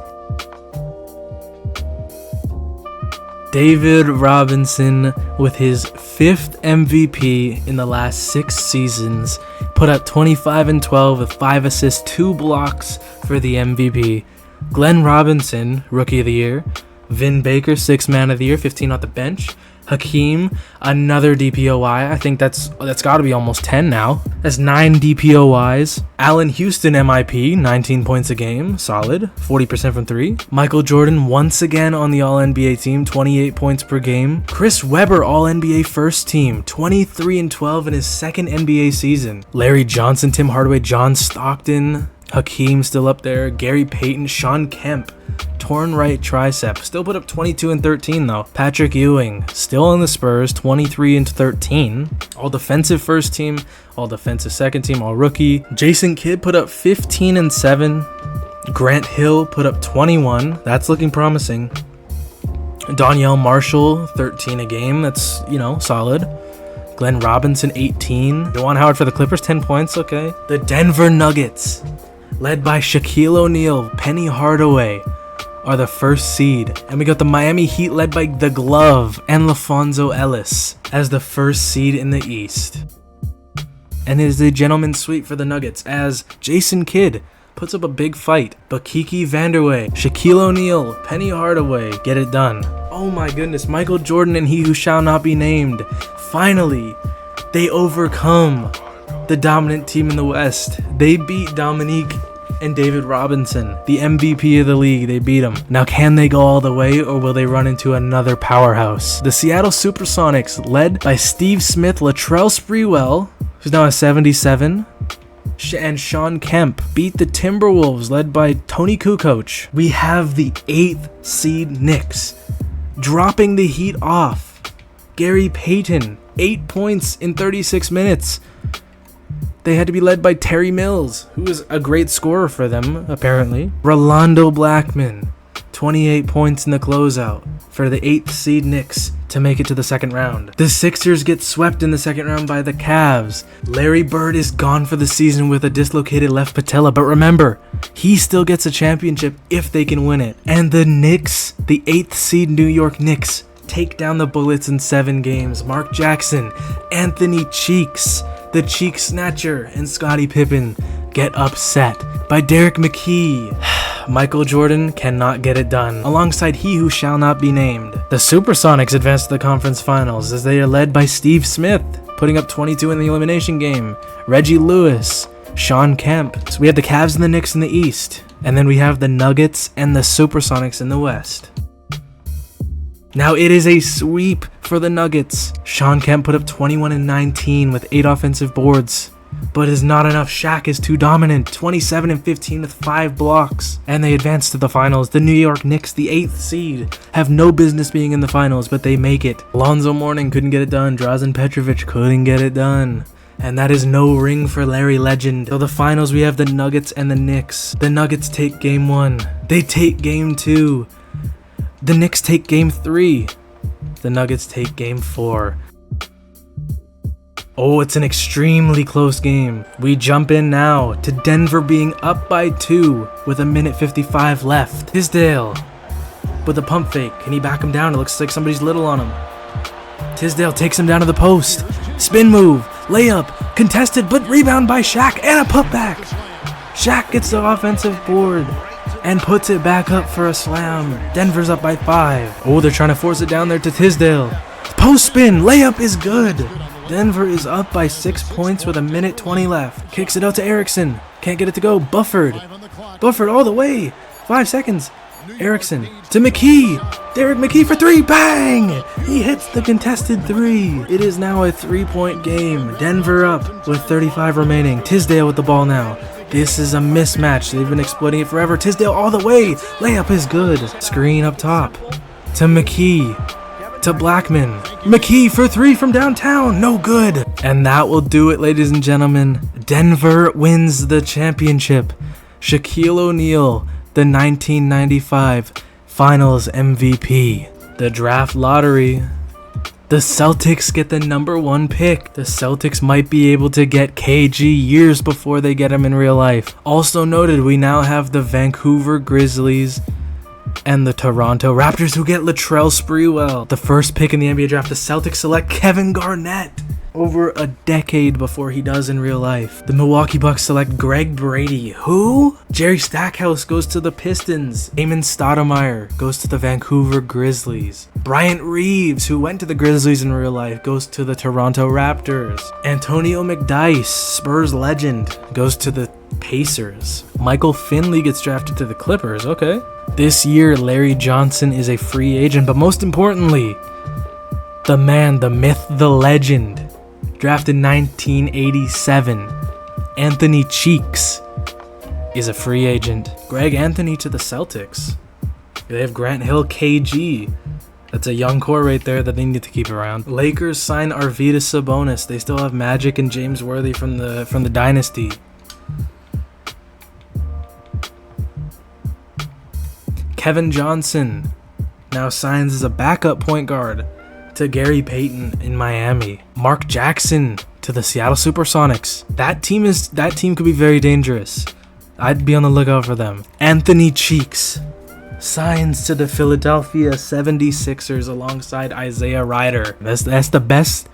David Robinson, with his 5th MVP in the last 6 seasons, put up 25 and 12 with 5 assists, 2 blocks for the MVP. Glenn Robinson, Rookie of the Year. Vin Baker, 6th Man of the Year, 15 off the bench. Hakeem, another DPOY. I think that's got to be almost 10 now. That's 9 DPOYs. Allen Houston, MIP, 19 points a game. Solid. 40% from 3. Michael Jordan, once again on the All-NBA team, 28 points per game. Chris Webber, All-NBA first team, 23 and 12 in his 2nd NBA season. Larry Johnson, Tim Hardaway, John Stockton, Hakeem still up there. Gary Payton, Sean Kemp, torn right tricep, still put up 22 and 13 though. Patrick Ewing, still on the Spurs, 23 and 13. All defensive first team, all defensive second team, all rookie. Jason Kidd put up 15 and 7. Grant Hill put up 21. That's looking promising. Donyell Marshall, 13 a game. That's, solid. Glenn Robinson, 18. Jawan Howard for the Clippers, 10 points. Okay. The Denver Nuggets, led by Shaquille O'Neal, Penny Hardaway, are the first seed. And we got the Miami Heat, led by The Glove and LaFonso Ellis, as the first seed in the East. And it is the gentleman's sweep for the Nuggets, as Jason Kidd puts up a big fight. But Kiki Vanderway, Shaquille O'Neal, Penny Hardaway get it done. Oh my goodness, Michael Jordan and he who shall not be named. Finally, they overcome the dominant team in the West. They beat Dominique and David Robinson, the MVP of the league. They beat them. Now, can they go all the way, or will they run into another powerhouse? The Seattle Supersonics, led by Steve Smith, Latrell Sprewell, who's now a 77, and Sean Kemp, beat the Timberwolves, led by Tony Kukoc. We have the 8th seed Knicks dropping the Heat off. Gary Payton, 8 points in 36 minutes. They had to be led by Terry Mills, who is a great scorer for them, apparently. Rolando Blackman, 28 points in the closeout for the 8th seed Knicks to make it to the second round. The Sixers get swept in the second round by the Cavs. Larry Bird is gone for the season with a dislocated left patella, but remember, he still gets a championship if they can win it. And the Knicks, the 8th seed New York Knicks, take down the Bullets in 7 games. Mark Jackson, Anthony Cheeks, the Cheek Snatcher, and Scottie Pippen get upset by Derek McKee. Michael Jordan cannot get it done, alongside he who shall not be named. The Supersonics advance to the conference finals as they are led by Steve Smith, putting up 22 in the elimination game. Reggie Lewis, Sean Kemp. So we have the Cavs and the Knicks in the East, and then we have the Nuggets and the Supersonics in the West. Now it is a sweep for the Nuggets. Shawn Kemp put up 21 and 19 with 8 offensive boards. But is not enough. Shaq is too dominant. 27 and 15 with 5 blocks. And they advance to the finals. The New York Knicks, the 8th seed, have no business being in the finals, but they make it. Alonzo Mourning couldn't get it done. Drazen Petrovic couldn't get it done. And that is no ring for Larry Legend. So the finals, we have the Nuggets and the Knicks. The Nuggets take game 1. They take game 2. The Knicks take game 3. The Nuggets take game 4. Oh, it's an extremely close game. We jump in now to Denver being up by 2 with 1:55 left. Tisdale with a pump fake. Can he back him down? It looks like somebody's little on him. Tisdale takes him down to the post. Spin move, layup, contested, but rebound by Shaq and a putback. Shaq gets the offensive board and puts it back up for a slam. Denver's up by 5. Oh, they're trying to force it down there to Tisdale. Post spin, layup is good. Denver is up by 6 points with 1:20 left. Kicks it out to Erickson. Can't get it to go. Bufford all the way. 5 seconds. Erickson to McKee. Derek McKee for 3. Bang! He hits the contested 3. It is now a 3-point game. Denver up with 35 remaining. Tisdale with the ball now. This is a mismatch. They've been exploiting it forever. Tisdale all the way. Layup is good. Screen up top to McKee. To Blackman. McKee for 3 from downtown. No good. And that will do it, ladies and gentlemen. Denver wins the championship. Shaquille O'Neal, the 1995 Finals MVP. The draft lottery. The Celtics get the number 1 pick. The Celtics might be able to get KG years before they get him in real life. Also noted, we now have the Vancouver Grizzlies and the Toronto Raptors, who get Latrell Sprewell. The first pick in the NBA draft, the Celtics select Kevin Garnett over a decade before he does in real life. The Milwaukee Bucks select Greg Brady. Who? Jerry Stackhouse goes to the Pistons. Damon Stoudemire goes to the Vancouver Grizzlies. Bryant Reeves, who went to the Grizzlies in real life, goes to the Toronto Raptors. Antonio McDyess, Spurs legend, goes to the Pacers. Michael Finley gets drafted to the Clippers. Okay. This year, Larry Johnson is a free agent, but most importantly, the man, the myth, the legend, drafted 1987, Anthony Cheeks, is a free agent. Greg Anthony to the Celtics. They have Grant Hill, KG. That's a young core right there that they need to keep around. Lakers sign Arvydas Sabonis. They still have Magic and James Worthy from the dynasty. Kevin Johnson now signs as a backup point guard to Gary Payton in Miami. Mark Jackson to the Seattle Supersonics. That team could be very dangerous. I'd be on the lookout for them. Anthony Cheeks signs to the Philadelphia 76ers alongside Isaiah Rider. That's the best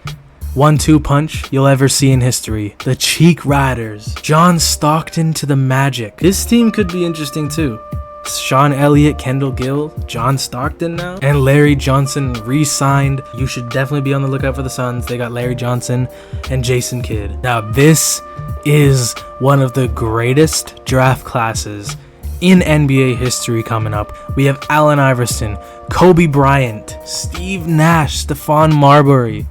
1-2 punch you'll ever see in history. The Cheek Riders. John Stockton to the Magic. This team could be interesting too. Sean Elliott, Kendall Gill, John Stockton now, and Larry Johnson re-signed. You should definitely be on the lookout for the Suns. They got Larry Johnson and Jason Kidd. Now this is one of the greatest draft classes in NBA history coming up. We have Allen Iverson, Kobe Bryant, Steve Nash, Stephon Marbury,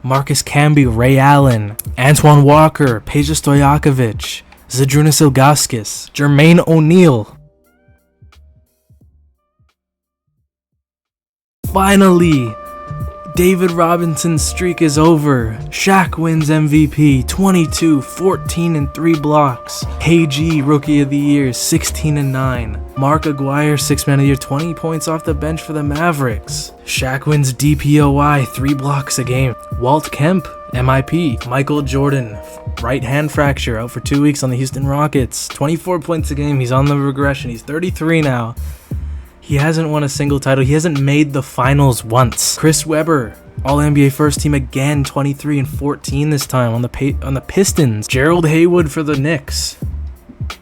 Marcus Camby, Ray Allen, Antoine Walker, Peja Stojakovic, Zydrunas Ilgauskas, Jermaine O'Neal. Finally, David Robinson's streak is over. Shaq wins MVP, 22, 14 and 3 blocks. KG, Rookie of the Year, 16 and 9. Mark Aguirre, 6th Man of the Year, 20 points off the bench for the Mavericks. Shaq wins DPOY, 3 blocks a game. Walt Kemp, MIP. Michael Jordan, right hand fracture, out for 2 weeks on the Houston Rockets. 24 points a game. He's on the regression. He's 33 now. He hasn't won a single title. He hasn't made the finals once. Chris Webber, All-NBA first team again, 23 and 14 this time on the Pistons. Gerald Haywood for the Knicks.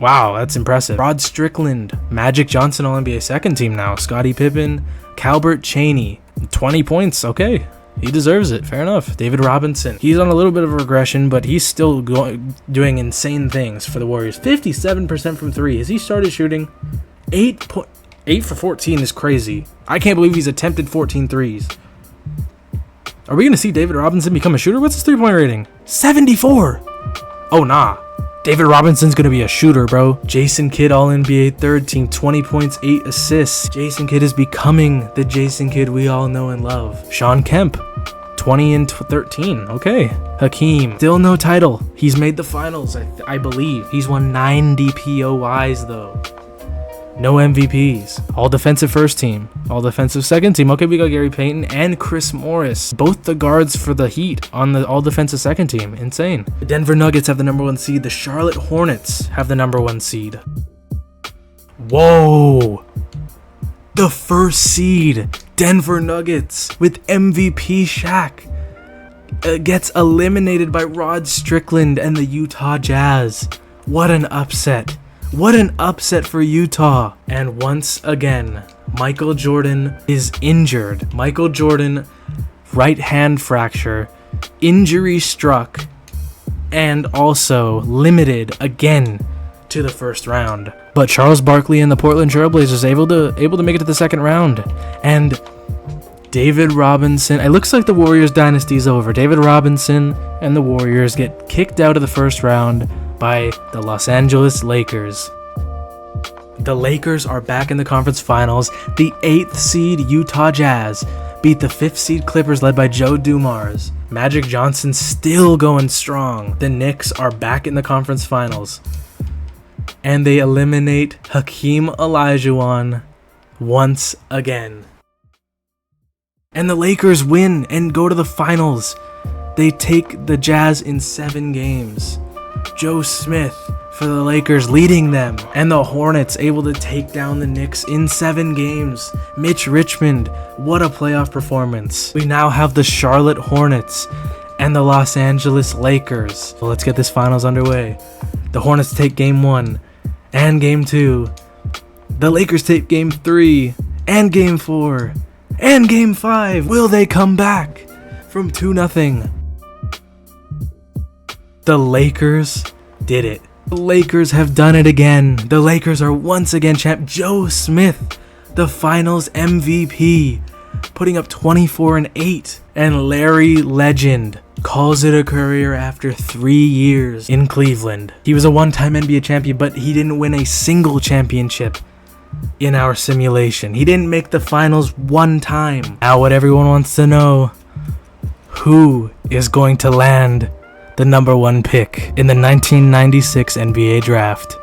Wow, that's impressive. Rod Strickland, Magic Johnson, All-NBA second team now. Scottie Pippen, Calbert Chaney, 20 points. Okay, he deserves it. Fair enough. David Robinson, he's on a little bit of a regression, but he's still doing insane things for the Warriors. 57% from 3. Has he started shooting? 8 8 for 14 is crazy. I can't believe he's attempted 14 threes. Are we going to see David Robinson become a shooter? What's his three-point rating? 74. Oh, nah. David Robinson's going to be a shooter, bro. Jason Kidd, All-NBA third team, 20 points, 8 assists. Jason Kidd is becoming the Jason Kidd we all know and love. Sean Kemp, 20 and 13. Okay. Hakeem, still no title. He's made the finals, I believe. He's won 9 DPOYs, though. No MVPs. All defensive first team. All defensive second team. Okay, we got Gary Payton and Chris Morris. Both the guards for the Heat on the all defensive second team. Insane. The Denver Nuggets have the number 1 seed. The Charlotte Hornets have the number 1 seed. Whoa. The first seed, Denver Nuggets, with MVP Shaq, gets eliminated by Rod Strickland and the Utah Jazz. What an upset. What an upset for Utah. And once again, Michael Jordan is injured. Michael Jordan, right hand fracture, injury struck, and also limited again to the first round. But Charles Barkley and the Portland Trailblazers able to make it to the second round. And David Robinson, it looks like the Warriors dynasty is over. David Robinson and the Warriors get kicked out of the first round by the Los Angeles Lakers. The Lakers are back in the conference finals. The 8th seed Utah Jazz beat the 5th seed Clippers led by Joe Dumars. Magic Johnson still going strong. The Knicks are back in the conference finals. And they eliminate Hakeem Olajuwon once again. And the Lakers win and go to the finals. They take the Jazz in 7 games. Joe Smith for the Lakers leading them. And the Hornets able to take down the Knicks in 7 games. Mitch Richmond, what a playoff performance. We now have the Charlotte Hornets and the Los Angeles Lakers. So let's get this finals underway. The Hornets take game 1 and game 2. The Lakers take game 3 and game 4 and game 5. Will they come back from 2-0? The Lakers did it. The Lakers have done it again. The Lakers are once again champ. Joe Smith, the finals MVP, putting up 24 and 8. And Larry Legend calls it a career after 3 years in Cleveland. He was a one-time NBA champion, but he didn't win a single championship in our simulation. He didn't make the finals one time. Now what everyone wants to know, who is going to land the number 1 pick in the 1996 NBA draft?